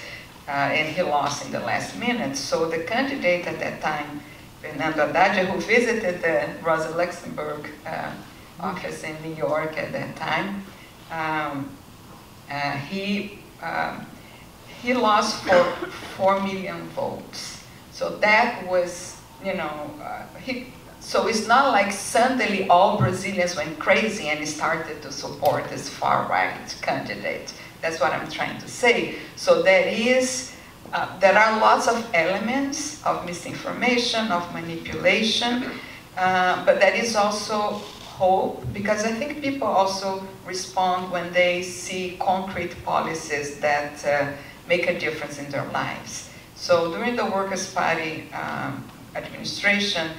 and he lost in the last minute. So the candidate at that time, Fernando Haddad, who visited the Rosa Luxemburg office in New York at that time, he lost for 4 million votes. So that was, so it's not like suddenly all Brazilians went crazy and started to support this far-right candidate. That's what I'm trying to say. So there are lots of elements of misinformation, of manipulation, but there is also hope, because I think people also respond when they see concrete policies that make a difference in their lives. So during the Workers' Party administration,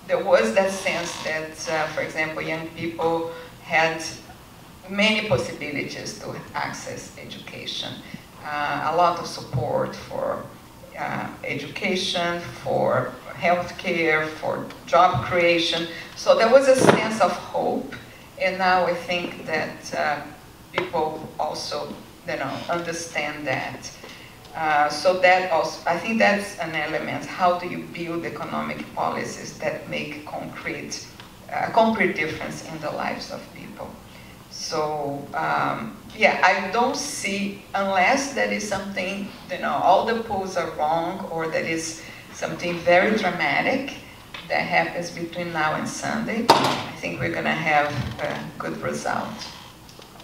there was that sense that, for example, young people had many possibilities to access education. A lot of support for education, for healthcare, for job creation. So there was a sense of hope, and now I think that people also, understand that. So that also, I think that's an element. How do you build economic policies that make a concrete difference in the lives of people? So, yeah, I don't see, unless there is something, all the polls are wrong, or there is something very dramatic that happens between now and Sunday, I think we're going to have a good result.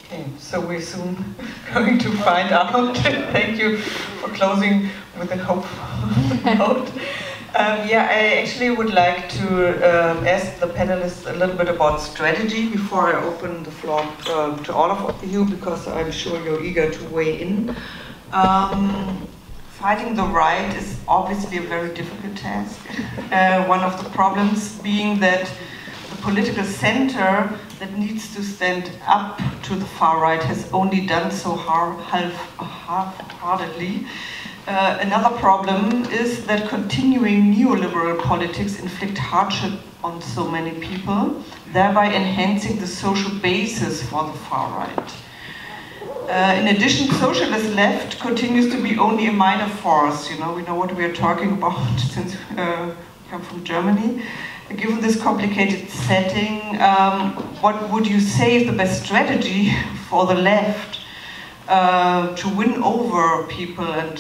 Okay, so we're soon going to find out. Thank you for closing with a hopeful note. Yeah, I actually would like to ask the panelists a little bit about strategy before I open the floor to all of you, because I'm sure you're eager to weigh in. Fighting the right is obviously a very difficult task. One of the problems being that the political center that needs to stand up to the far right has only done so half-heartedly. Another problem is that continuing neoliberal politics inflict hardship on so many people, thereby enhancing the social basis for the far right. In addition, socialist left continues to be only a minor force. We know what we are talking about since we come from Germany. Given this complicated setting, what would you say is the best strategy for the left to win over people and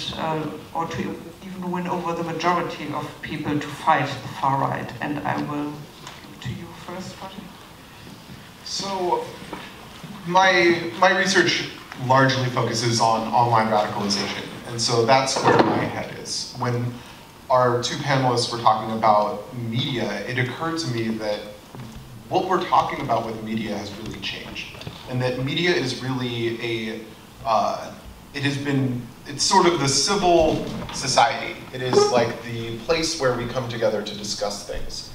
or to even win over the majority of people to fight the far right? And I will give to you first, Pasha. So my research largely focuses on online radicalization, and so that's where my head is. When our two panelists were talking about media, it occurred to me that what we're talking about with media has really changed, and that media is really it's sort of the civil society. It is like the place where we come together to discuss things.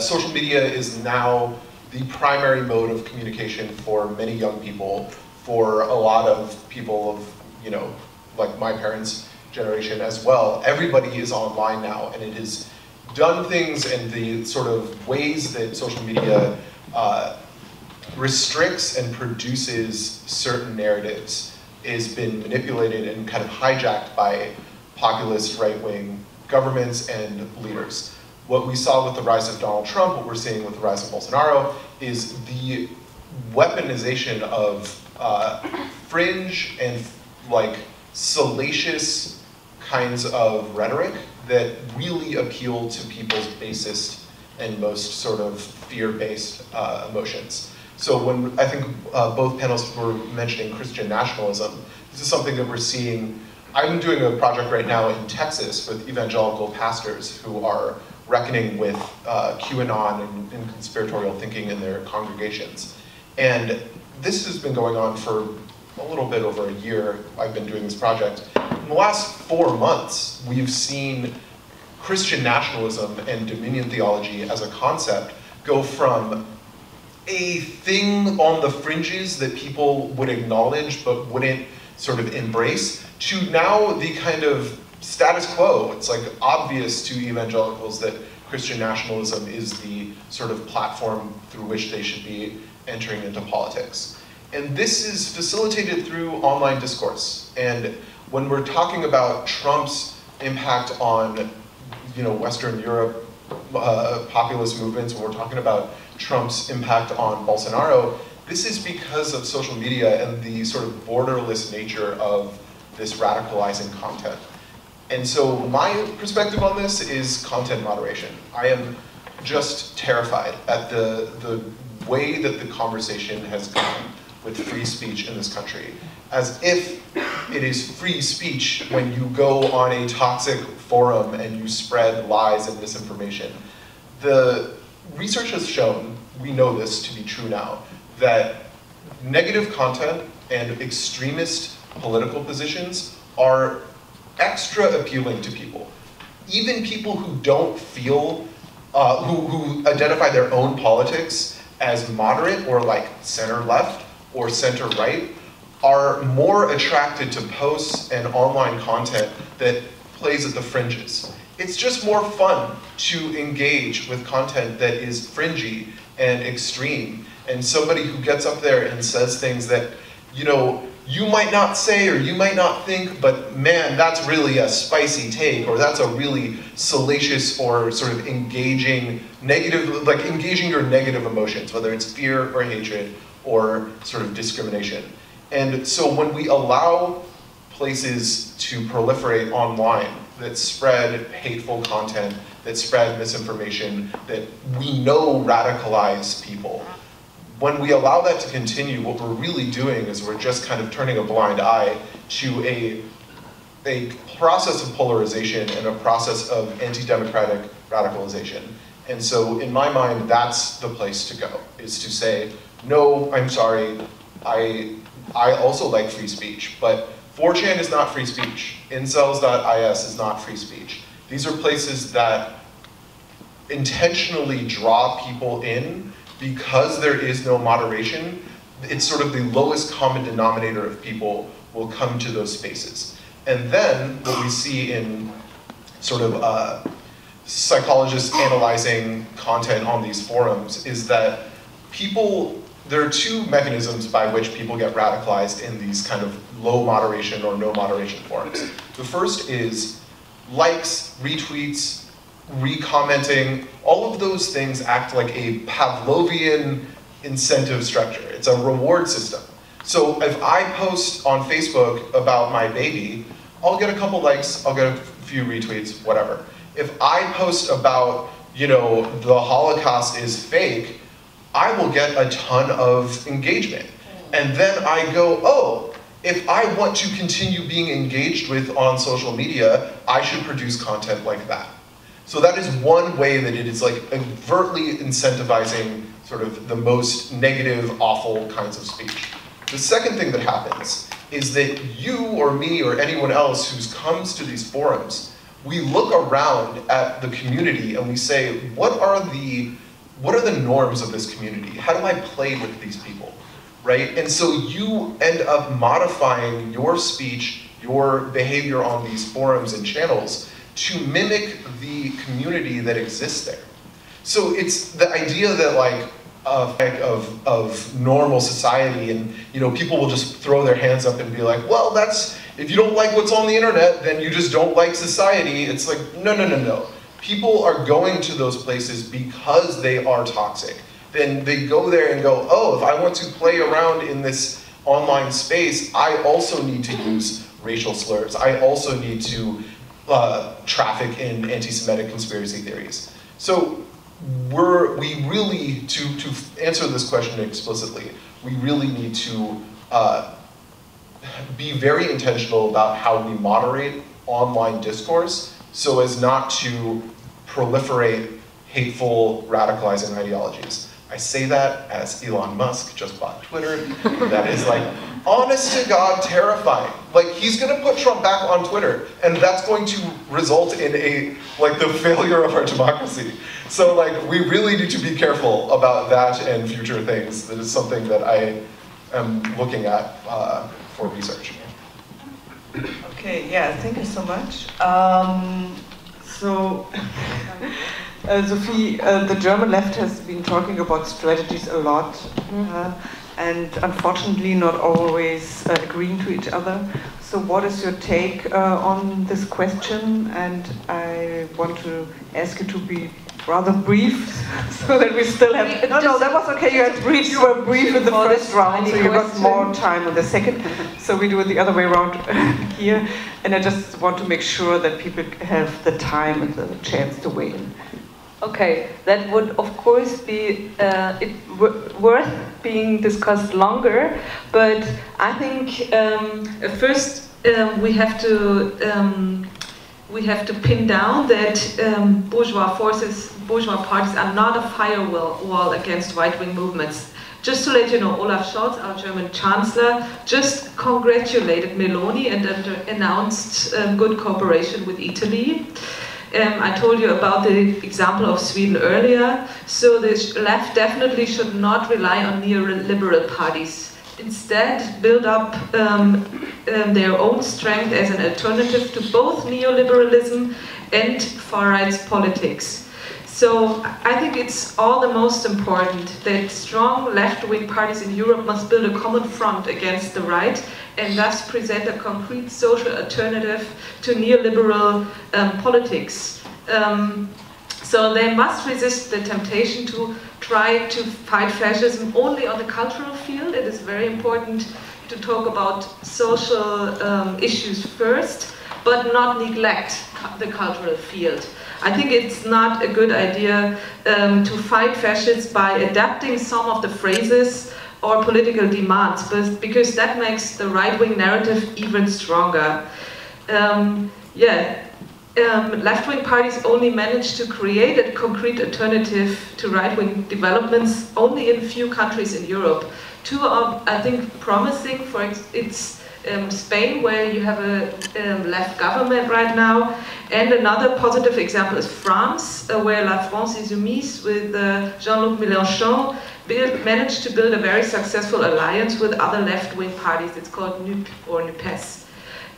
Social media is now the primary mode of communication for many young people, for a lot of people of, you know, like my parents' generation as well. Everybody is online now, and it has done things, and the sort of ways that social media restricts and produces certain narratives has been manipulated and kind of hijacked by populist right-wing governments and leaders. What we saw with the rise of Donald Trump, what we're seeing with the rise of Bolsonaro, is the weaponization of fringe and like salacious kinds of rhetoric that really appeal to people's basest and most sort of fear-based emotions. So when I think both panelists were mentioning Christian nationalism, this is something that we're seeing. I'm doing a project right now in Texas with evangelical pastors who are reckoning with QAnon and conspiratorial thinking in their congregations. And this has been going on for a little bit over a year. I've been doing this project. In the last 4 months, we've seen Christian nationalism and dominion theology as a concept go from a thing on the fringes that people would acknowledge but wouldn't sort of embrace, to now the kind of status quo. It's like obvious to evangelicals that Christian nationalism is the sort of platform through which they should be entering into politics. And this is facilitated through online discourse. And when we're talking about Trump's impact on, you know, Western Europe populist movements, when we're talking about Trump's impact on Bolsonaro, this is because of social media and the sort of borderless nature of this radicalizing content. And so my perspective on this is content moderation. I am just terrified at the way that the conversation has gone with free speech in this country, as if it is free speech when you go on a toxic forum and you spread lies and misinformation. The research has shown, we know this to be true now, that negative content and extremist political positions are extra appealing to people. Even people who don't feel, who identify their own politics as moderate or like center left or center right, are more attracted to posts and online content that plays at the fringes. It's just more fun to engage with content that is fringy and extreme, and somebody who gets up there and says things that, you know, you might not say or you might not think, but man, that's really a spicy take, or that's a really salacious or sort of engaging negative, like engaging your negative emotions, whether it's fear or hatred or sort of discrimination. And so when we allow places to proliferate online that spread hateful content, that spread misinformation, that we know radicalize people, when we allow that to continue, what we're really doing is we're just kind of turning a blind eye to a process of polarization and a process of anti-democratic radicalization. And so in my mind, that's the place to go, is to say, no, I'm sorry, I also like free speech, but 4chan is not free speech. Incels.is is not free speech. These are places that intentionally draw people in because there is no moderation. It's sort of the lowest common denominator of people will come to those spaces. And then what we see in sort of psychologists analyzing content on these forums is that people, there are two mechanisms by which people get radicalized in these kind of low moderation or no moderation forums. The first is likes, retweets, re-commenting. All of those things act like a Pavlovian incentive structure. It's a reward system. So if I post on Facebook about my baby, I'll get a couple likes, I'll get a few retweets, whatever. If I post about, you know, the Holocaust is fake, I will get a ton of engagement. And then I go, oh, if I want to continue being engaged with on social media, I should produce content like that. So that is one way that it is like overtly incentivizing sort of the most negative, awful kinds of speech. The second thing that happens is that you or me or anyone else who comes to these forums, we look around at the community and we say, what are the what are the norms of this community? How do I play with these people, right? And so you end up modifying your speech, your behavior on these forums and channels to mimic the community that exists there. So it's the idea that like, of normal society, and people will just throw their hands up and be like, well, that's, if you don't like what's on the internet, then you just don't like society. It's like, no. People are going to those places because they are toxic. Then they go there and go, oh, if I want to play around in this online space, I also need to use racial slurs. I also need to traffic in anti-Semitic conspiracy theories. So we really, to answer this question explicitly, we really need to be very intentional about how we moderate online discourse so as not to proliferate hateful, radicalizing ideologies. I say that as Elon Musk just bought Twitter. That is like, honest to God, terrifying. Like, he's gonna put Trump back on Twitter, and that's going to result in the failure of our democracy. So like, we really need to be careful about that and future things. That is something that I am looking at for research. Okay, yeah, thank you so much. Sophie, the German left has been talking about strategies a lot, and unfortunately not always agreeing to each other. So what is your take on this question? And I want to ask you to be rather brief, so that we still have... No, that was okay, you were brief in the first round, so you got more time on the second. So we do it the other way around here. And I just want to make sure that people have the time and the chance to weigh in. Okay, that would of course be worth being discussed longer, but I think first we have to pin down that bourgeois parties are not a firewall against right-wing movements. Just to let you know, Olaf Scholz, our German Chancellor, just congratulated Meloni and announced good cooperation with Italy. I told you about the example of Sweden earlier. So the left definitely should not rely on neoliberal parties. Instead, build up their own strength as an alternative to both neoliberalism and far-right politics. So I think it's all the most important that strong left-wing parties in Europe must build a common front against the right and thus present a concrete social alternative to neoliberal politics. So they must resist the temptation to try to fight fascism only on the cultural field. It is very important to talk about social issues first, but not neglect the cultural field. I think it's not a good idea to fight fascists by adapting some of the phrases or political demands, but because that makes the right-wing narrative even stronger. Left-wing parties only manage to create a concrete alternative to right-wing developments only in a few countries in Europe. Two are, I think, promising. It's Spain, where you have a left government right now, and another positive example is France, where La France Insoumise with Jean-Luc Mélenchon managed to build a very successful alliance with other left-wing parties. It's called NUP or NUPES.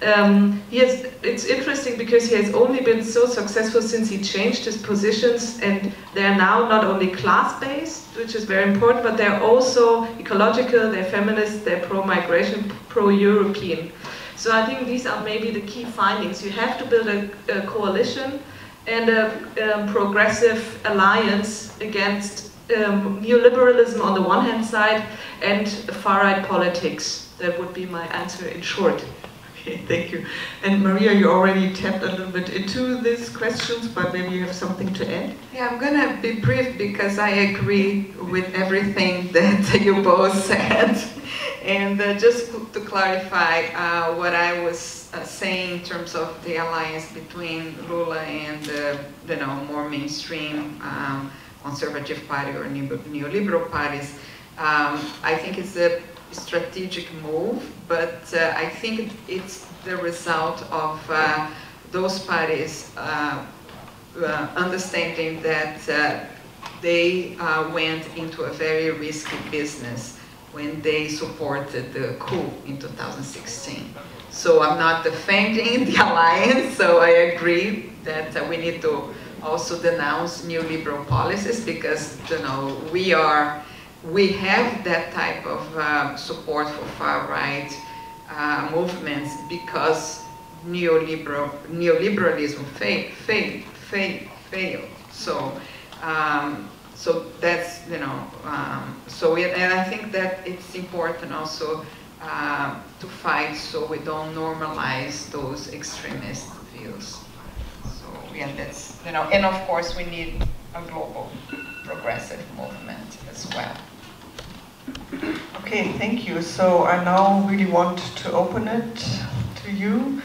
It's interesting because he has only been so successful since he changed his positions, and they're now not only class-based, which is very important, but they're also ecological, they're feminist, they're pro-migration, pro-European. So I think these are maybe the key findings. You have to build a coalition and a progressive alliance against neoliberalism on the one hand side and far-right politics. That would be my answer in short. Okay, thank you. And Maria, you already tapped a little bit into these questions, but maybe you have something to add? Yeah, I'm gonna be brief because I agree with everything that you both said. And just to clarify what I was saying in terms of the alliance between Lula and more mainstream conservative party or neoliberal parties, I think it's a strategic move, but I think it's the result of those parties understanding that they went into a very risky business when they supported the coup in 2016. So I'm not defending the alliance, so I agree that we need to also denounce neoliberal policies, because we have that type of support for far-right movements because neoliberalism failed. So that's, and I think that it's important also to fight so we don't normalize those extremist views. So yeah, that's, and of course we need a global progressive movement as well. Okay, thank you. So I now really want to open it to you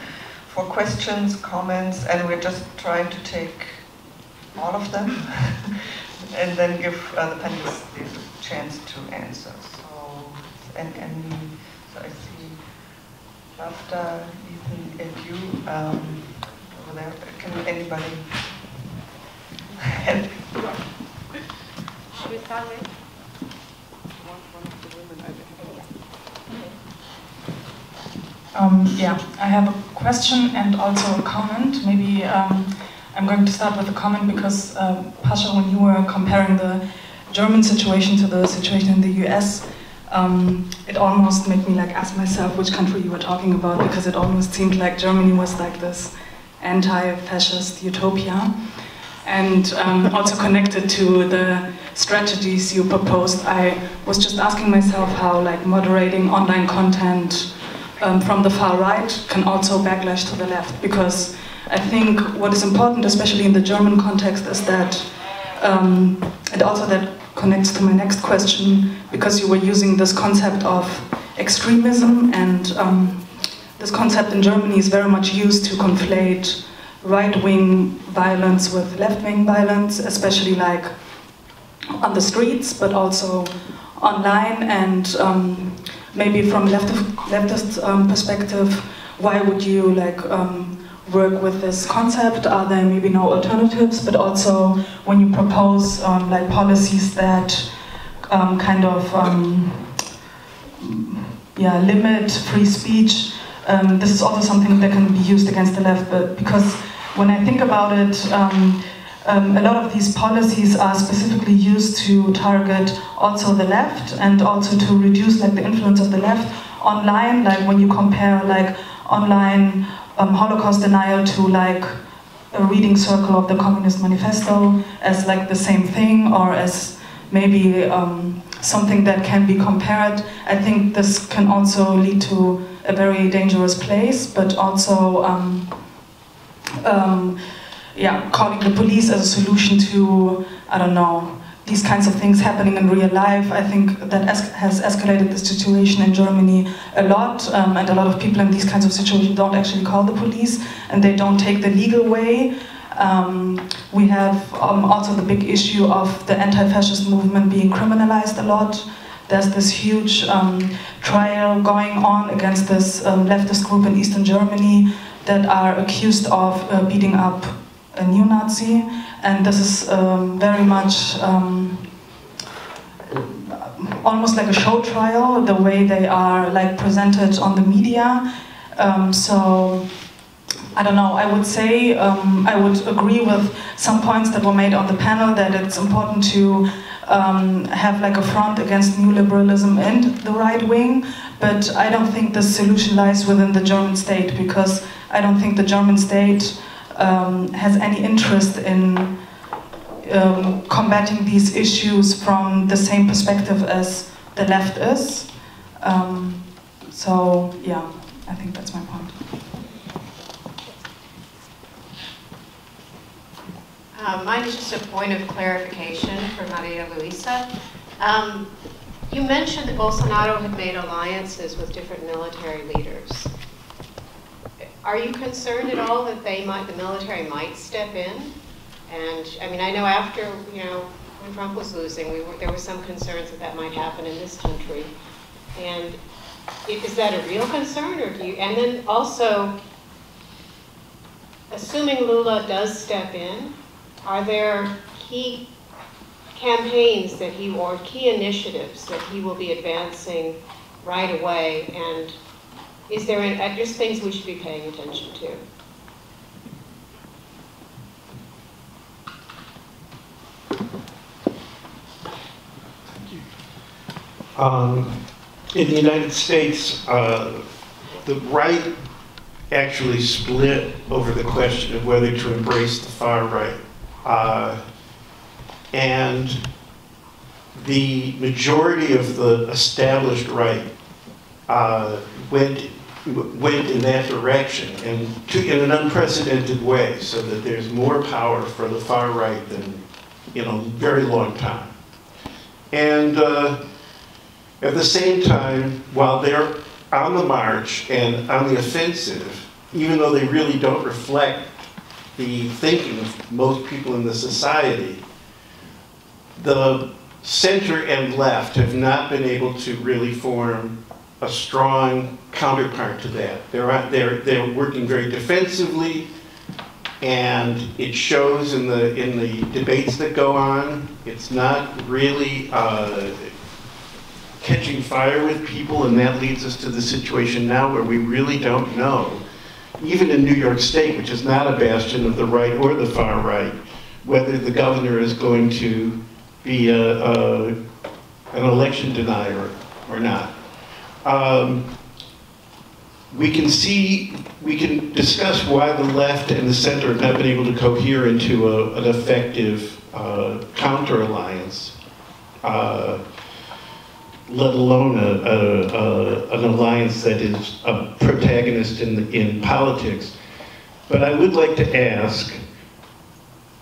for questions, comments, and we're just trying to take all of them and then give the panelists the chance to answer. So, so I see Rafta, Ethan, and you over there. Can anybody help? Should we start with? Yeah, I have a question and also a comment. Maybe I'm going to start with a comment because, Pasha, when you were comparing the German situation to the situation in the US, it almost made me ask myself which country you were talking about, because it almost seemed like Germany was like this anti-fascist utopia. And also connected to the strategies you proposed, I was just asking myself how moderating online content from the far right can also backlash to the left, because I think what is important, especially in the German context, is that, and also that connects to my next question, because you were using this concept of extremism, and this concept in Germany is very much used to conflate right-wing violence with left-wing violence, especially on the streets, but also online. And maybe from leftist perspective, why would you work with this concept? Are there maybe no alternatives? But also when you propose policies that limit free speech, this is also something that can be used against the left. But because when I think about it, a lot of these policies are specifically used to target also the left, and also to reduce the influence of the left online. When you compare online Holocaust denial to a reading circle of the Communist Manifesto as the same thing, or as maybe something that can be compared, I think this can also lead to a very dangerous place. But also calling the police as a solution to, I don't know, these kinds of things happening in real life. I think that has escalated the situation in Germany a lot, and a lot of people in these kinds of situations don't actually call the police, and they don't take the legal way. We have also the big issue of the anti-fascist movement being criminalized a lot. There's this huge trial going on against this leftist group in Eastern Germany that are accused of beating up a neo-Nazi, and this is very much almost like a show trial, the way they are presented on the media. So I don't know, I would say, I would agree with some points that were made on the panel, that it's important to have a front against neoliberalism and the right wing, but I don't think the solution lies within the German state, because I don't think the German state has any interest in combating these issues from the same perspective as the left is. So yeah, I think that's my point. Mine is just a point of clarification for Maria Luisa. You mentioned that Bolsonaro had made alliances with different military leaders. Are you concerned at all that the military might step in? And I mean, I know after, when Trump was losing, there were some concerns that might happen in this country. And is that a real concern, or do you? And then also, assuming Lula does step in, campaigns that he, or key initiatives that he will be advancing right away, and is there just things we should be paying attention to? In the United States, the right actually split over the question of whether to embrace the far right. And the majority of the established right went in that direction, and in an unprecedented way, so that there's more power for the far right than in a very long time. And at the same time, while they're on the march and on the offensive, even though they really don't reflect the thinking of most people in the society, the center and left have not been able to really form a strong counterpart to that. They're working very defensively, and it shows in the debates that go on. It's not really catching fire with people, and that leads us to the situation now where we really don't know, even in New York State, which is not a bastion of the right or the far right, whether the governor is going to be an election denier or not. We can discuss why the left and the center have not been able to cohere into an effective counter-alliance, let alone an alliance that is a protagonist in politics. But I would like to ask,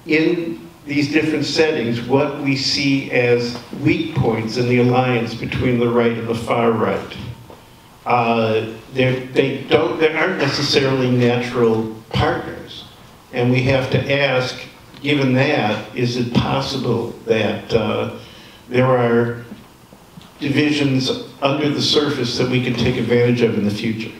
in these different settings, what we see as weak points in the alliance between the right and the far right. They aren't necessarily natural partners, and we have to ask, given that, is it possible that there are divisions under the surface that we can take advantage of in the future?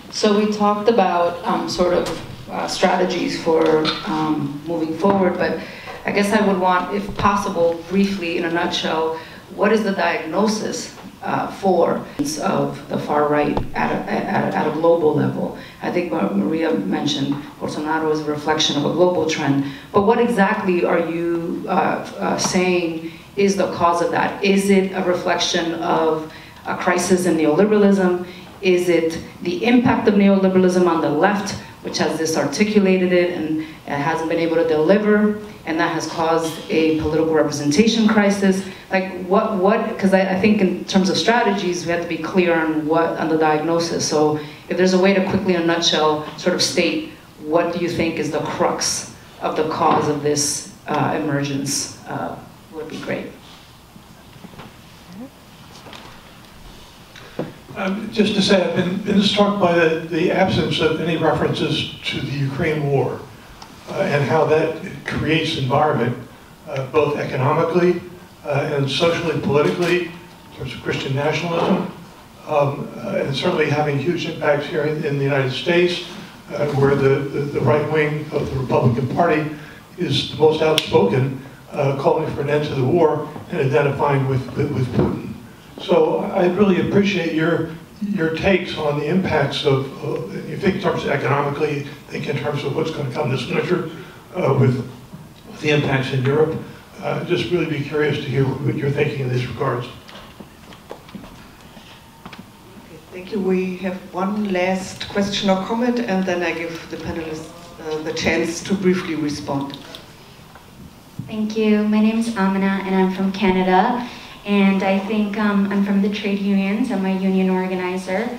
So we talked about sort of strategies for moving forward, but I guess I would want, if possible, briefly, in a nutshell, what is the diagnosis for of the far right at a global level? I think Maria mentioned Bolsonaro is a reflection of a global trend, but what exactly are you saying is the cause of that? Is it a reflection of a crisis in neoliberalism? Is it the impact of neoliberalism on the left, which has disarticulated it and hasn't been able to deliver, and that has caused a political representation crisis? Like what, because I think in terms of strategies, we have to be clear on the diagnosis. So if there's a way to quickly, in a nutshell, sort of state, what do you think is the crux of the cause of this emergence, would be great. Just to say, I've been struck by the absence of any references to the Ukraine war and how that creates environment, both economically and socially, politically, in terms of Christian nationalism, and certainly having huge impacts here in the United States, where the right wing of the Republican Party is the most outspoken, calling for an end to the war and identifying with Putin. So I really appreciate your takes on the impacts of, you think in terms of economically, think in terms of what's going to come this winter with the impacts in Europe. Just really be curious to hear what you're thinking in these regards. Okay, thank you. We have one last question or comment, and then I give the panelists the chance to briefly respond. Thank you. My name is Amina, and I'm from Canada. And I think I'm from the trade unions. I'm a union organizer.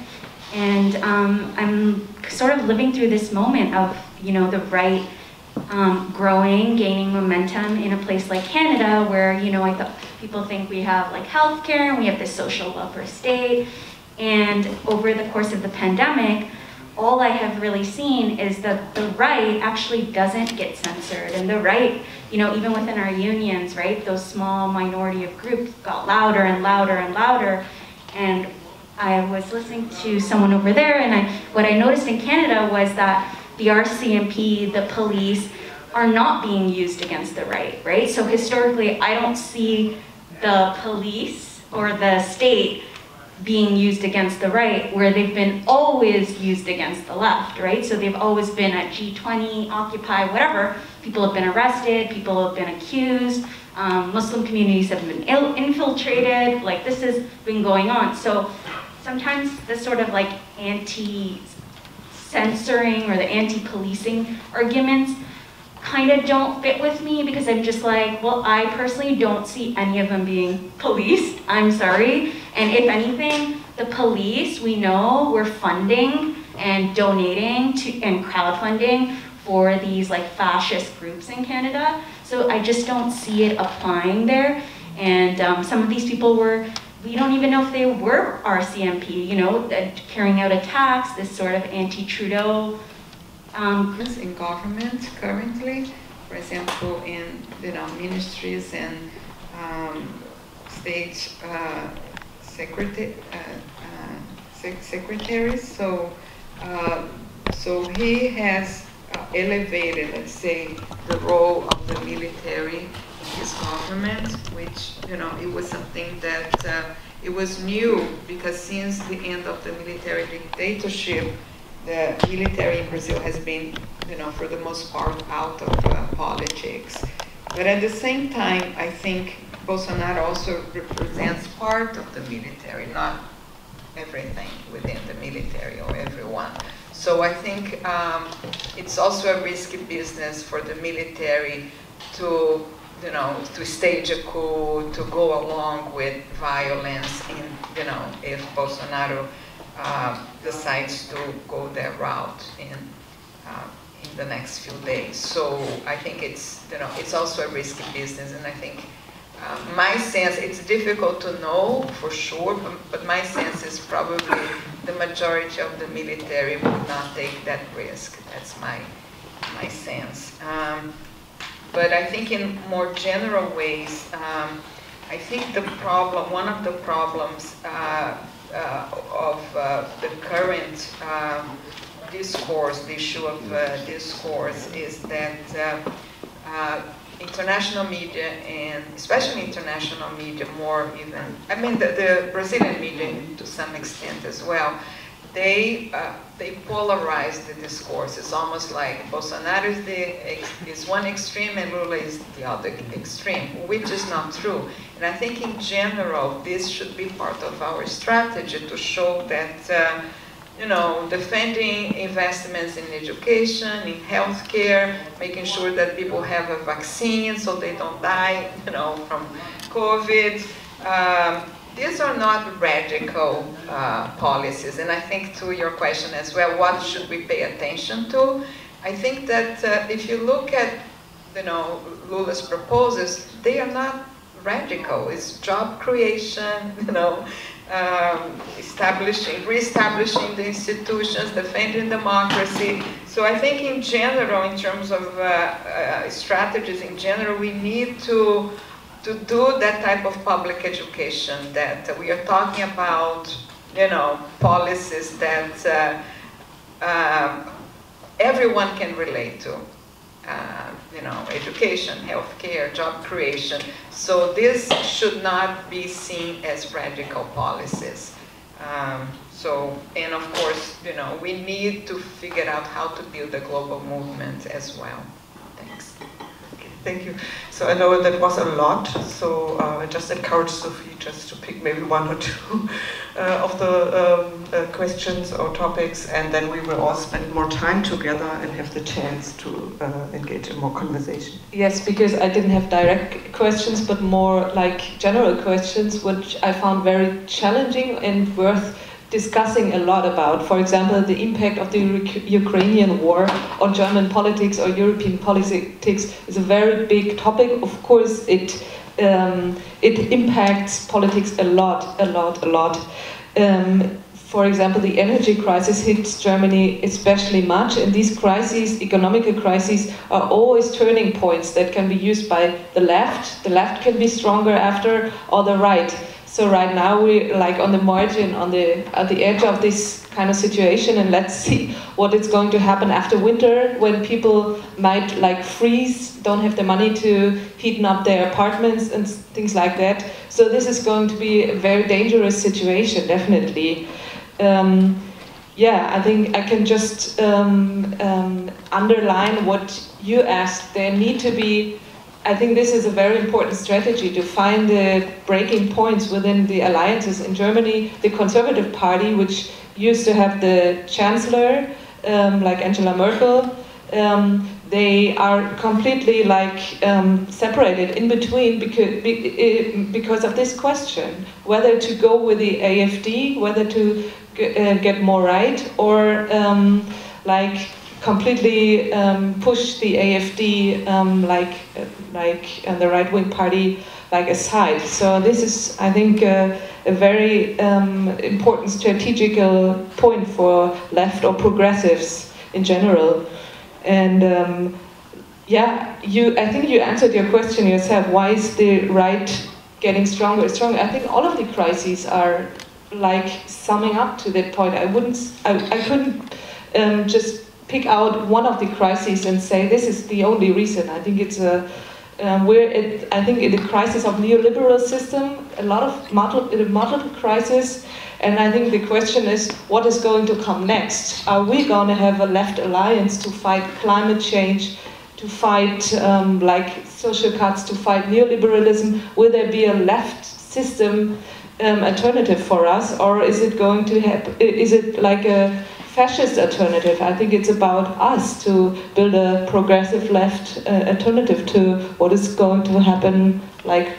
And I'm sort of living through this moment of, the right growing, gaining momentum in a place like Canada, where, I thought people think we have like healthcare and we have this social welfare state. And over the course of the pandemic, all I have really seen is that the right actually doesn't get censored, and the right, even within our unions, right, those small minority of groups got louder and louder and louder, and I was listening to someone over there, and what I noticed in Canada was that the RCMP, the police, are not being used against the right? So historically, I don't see the police or the state being used against the right, where they've been always used against the left, right? So they've always been at G20, Occupy, whatever. People have been arrested, people have been accused, Muslim communities have been infiltrated, like this has been going on. So sometimes this sort of like anti-censoring or the anti-policing arguments kind of don't fit with me, because I'm just like, well, I personally don't see any of them being policed, I'm sorry. And if anything, the police, we know, we're funding and donating to and crowdfunding for these like fascist groups in Canada. So I just don't see it applying there. And some of these people we don't even know if they were RCMP, you know, carrying out attacks, this sort of anti-Trudeau. In government currently, for example, in ministries and state secretaries. So he has elevated, let's say, the role of the military in his government, which it was something that it was new, because since the end of the military dictatorship, the military in Brazil has been, for the most part, out of politics. But at the same time, I think Bolsonaro also represents part of the military, not everything within the military or everyone. So I think it's also a risky business for the military to, to stage a coup, to go along with violence if Bolsonaro decides to go that route in the next few days. So I think it's also a risky business, and I think my sense, it's difficult to know for sure, but my sense is probably the majority of the military would not take that risk. That's my sense. But I think in more general ways, I think one of the problems of the current discourse, the issue of discourse, is that international media, and especially international media more even, I mean the Brazilian media to some extent as well, they polarize the discourse. It's almost like Bolsonaro is one extreme and Lula is the other extreme, which is not true. And I think in general, this should be part of our strategy to show that, defending investments in education, in healthcare, making sure that people have a vaccine so they don't die, from COVID. These are not radical policies. And I think to your question as well, what should we pay attention to? I think that if you look at, Lula's proposals, they are not radical. It's job creation, reestablishing the institutions, defending democracy. So I think in general, in terms of strategies in general, we need to do that type of public education, that we are talking about, policies that everyone can relate to. Education, healthcare, job creation. So this should not be seen as radical policies. And of course, we need to figure out how to build a global movement as well. Thanks. Okay, thank you. So I know that was a lot, so I just encourage Sophie just to pick maybe one or two of the questions or topics, and then we will all spend more time together and have the chance to engage in more conversation. Yes, because I didn't have direct questions, but more like general questions, which I found very challenging and worth discussing a lot about. For example, the impact of the Ukrainian war on German politics or European politics is a very big topic. Of course, it impacts politics a lot. For example, the energy crisis hits Germany especially much, and these crises, economic crises, are always turning points that can be used by the left. The left can be stronger after, or the right. So right now we're like on the margin, at the edge of this kind of situation, and let's see what is going to happen after winter, when people might like freeze, don't have the money to heat up their apartments and things like that. So this is going to be a very dangerous situation, definitely. Yeah, I think I can just underline what you asked. There need to be, I think this is a very important strategy, to find the breaking points within the alliances. In Germany, the Conservative Party, which used to have the Chancellor, like Angela Merkel, they are completely like separated in between because of this question, whether to go with the AfD, whether to get more right, or like completely push the AfD and the right-wing party like aside. So this is, I think, a very important strategical point for left or progressives in general. And yeah, I think you answered your question yourself. Why is the right getting stronger and stronger? I think all of the crises are like summing up to that point. I couldn't just pick out one of the crises and say this is the only reason. I think it's I think in the crisis of neoliberal system, a lot of multiple crises, and I think the question is what is going to come next? Are we going to have a left alliance to fight climate change, to fight like social cuts, to fight neoliberalism? Will there be a left system alternative for us, or is it going to happen? Is it like a fascist alternative? I think it's about us to build a progressive left alternative to what is going to happen, like,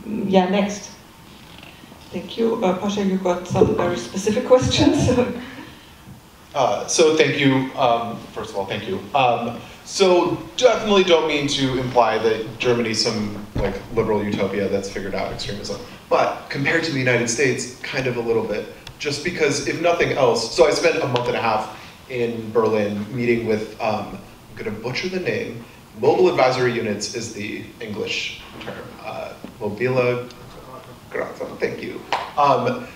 yeah, next. Thank you. Pasha, you got some very specific questions. So thank you. First of all, thank you. So definitely don't mean to imply that Germany's some like liberal utopia that's figured out extremism. But compared to the United States, kind of a little bit. Just because, if nothing else, so I spent a month and a half in Berlin meeting with, I'm gonna butcher the name, mobile advisory units is the English term, mobile, thank you.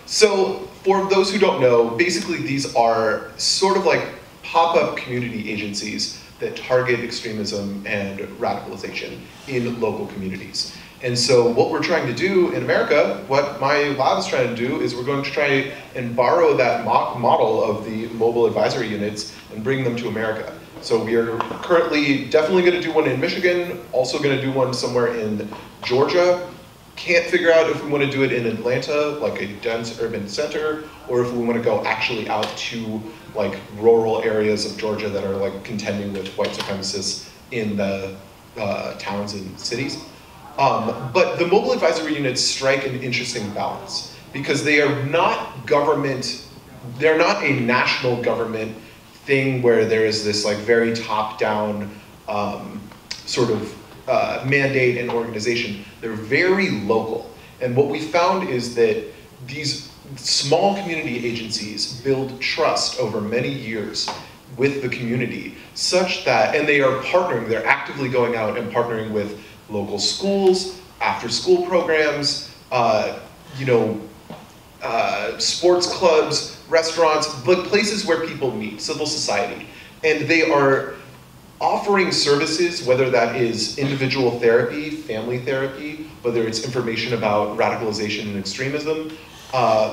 So for those who don't know, basically these are sort of like pop-up community agencies that target extremism and radicalization in local communities. And so what we're trying to do in America, what my lab is trying to do, is we're going to try and borrow that model of the mobile advisory units and bring them to America. So we are currently definitely going to do one in Michigan, also going to do one somewhere in Georgia. Can't figure out if we want to do it in Atlanta, like a dense urban center, or if we want to go actually out to like rural areas of Georgia that are like contending with white supremacists in the towns and cities. But the mobile advisory units strike an interesting balance because they are not government, they're not a national government thing where there is this like very top-down sort of mandate and organization. They're very local. And what we found is that these small community agencies build trust over many years with the community such that, and they are partnering, they're actively going out and partnering with local schools, after-school programs, sports clubs, restaurants, but places where people meet, civil society. And they are offering services, whether that is individual therapy, family therapy, whether it's information about radicalization and extremism,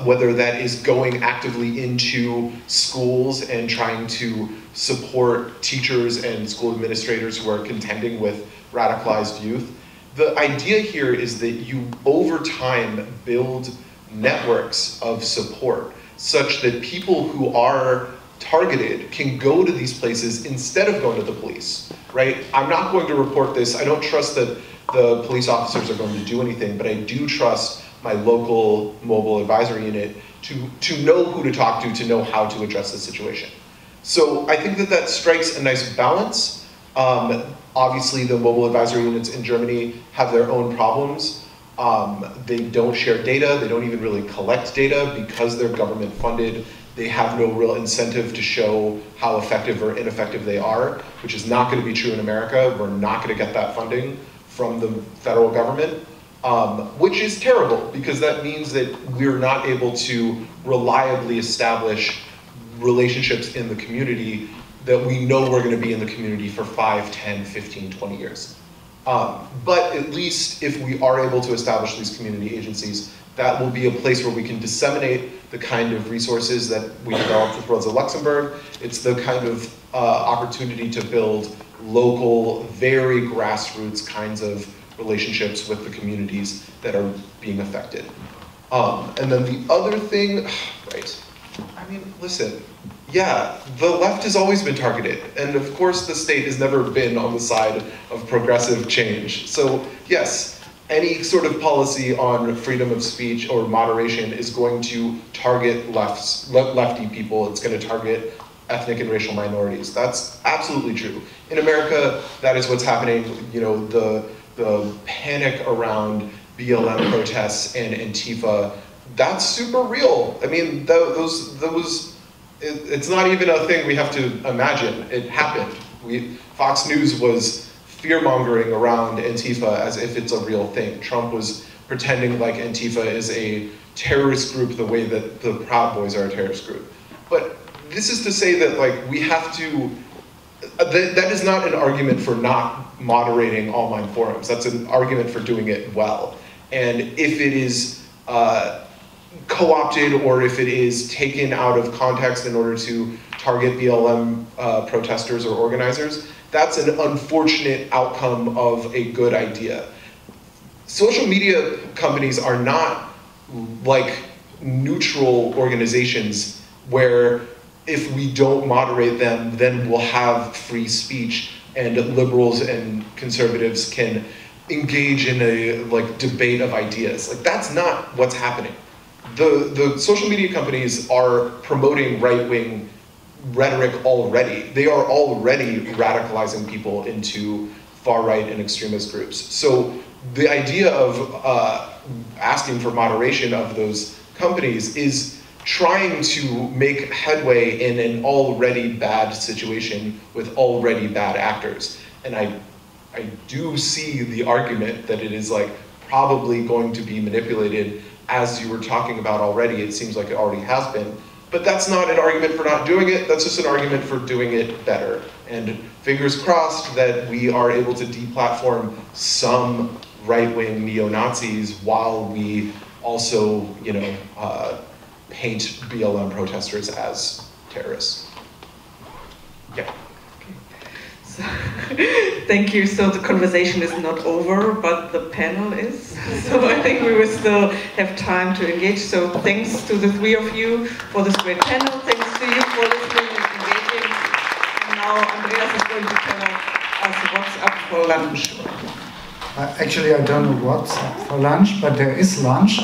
whether that is going actively into schools and trying to support teachers and school administrators who are contending with radicalized youth. The idea here is that you, over time, build networks of support such that people who are targeted can go to these places instead of going to the police, right? I'm not going to report this. I don't trust that the police officers are going to do anything, but I do trust my local mobile advisory unit to know who to talk to know how to address the situation. So I think that that strikes a nice balance. Obviously, the mobile advisory units in Germany have their own problems. They don't share data. They don't even really collect data because they're government funded. They have no real incentive to show how effective or ineffective they are, which is not going to be true in America. We're not going to get that funding from the federal government. which is terrible because that means that we're not able to reliably establish relationships in the community that we know we're going to be in the community for 5, 10, 15, 20 years. But at least if we are able to establish these community agencies, that will be a place where we can disseminate the kind of resources that we developed with Rosa Luxemburg. It's the kind of opportunity to build local, very grassroots kinds of relationships with the communities that are being affected. And then the other thing, right, I mean, listen, yeah, the left has always been targeted. And of course the state has never been on the side of progressive change. So yes, any sort of policy on freedom of speech or moderation is going to target lefty people. It's going to target ethnic and racial minorities. That's absolutely true. In America, that is what's happening. You know, the panic around BLM protests and Antifa, that's super real. I mean, it's not even a thing we have to imagine. It happened. Fox News was fear-mongering around Antifa as if it's a real thing. Trump was pretending like Antifa is a terrorist group the way that the Proud Boys are a terrorist group. But this is to say that like we have to, that is not an argument for not moderating online forums. That's an argument for doing it well. And if it is co-opted or if it is taken out of context in order to target BLM protesters or organizers, that's an unfortunate outcome of a good idea. Social media companies are not like neutral organizations where if we don't moderate them, then we'll have free speech and liberals and conservatives can engage in a like debate of ideas. Like that's not what's happening. The social media companies are promoting right-wing rhetoric already. They are already radicalizing people into far-right and extremist groups. So the idea of asking for moderation of those companies is trying to make headway in an already bad situation with already bad actors. And I do see the argument that it is like probably going to be manipulated, as you were talking about already. It seems like it already has been. But that's not an argument for not doing it, that's just an argument for doing it better. And fingers crossed that we are able to deplatform some right-wing neo-Nazis while we also, you know, paint BLM protesters as terrorists. Yeah. So, thank you. So the conversation is not over, but the panel is. So I think we will still have time to engage. So thanks to the three of you for this great panel. Thanks to you for listening and engaging. And now Andreas is going to tell us what's up for lunch. Actually, I don't know what's up for lunch, but there is lunch.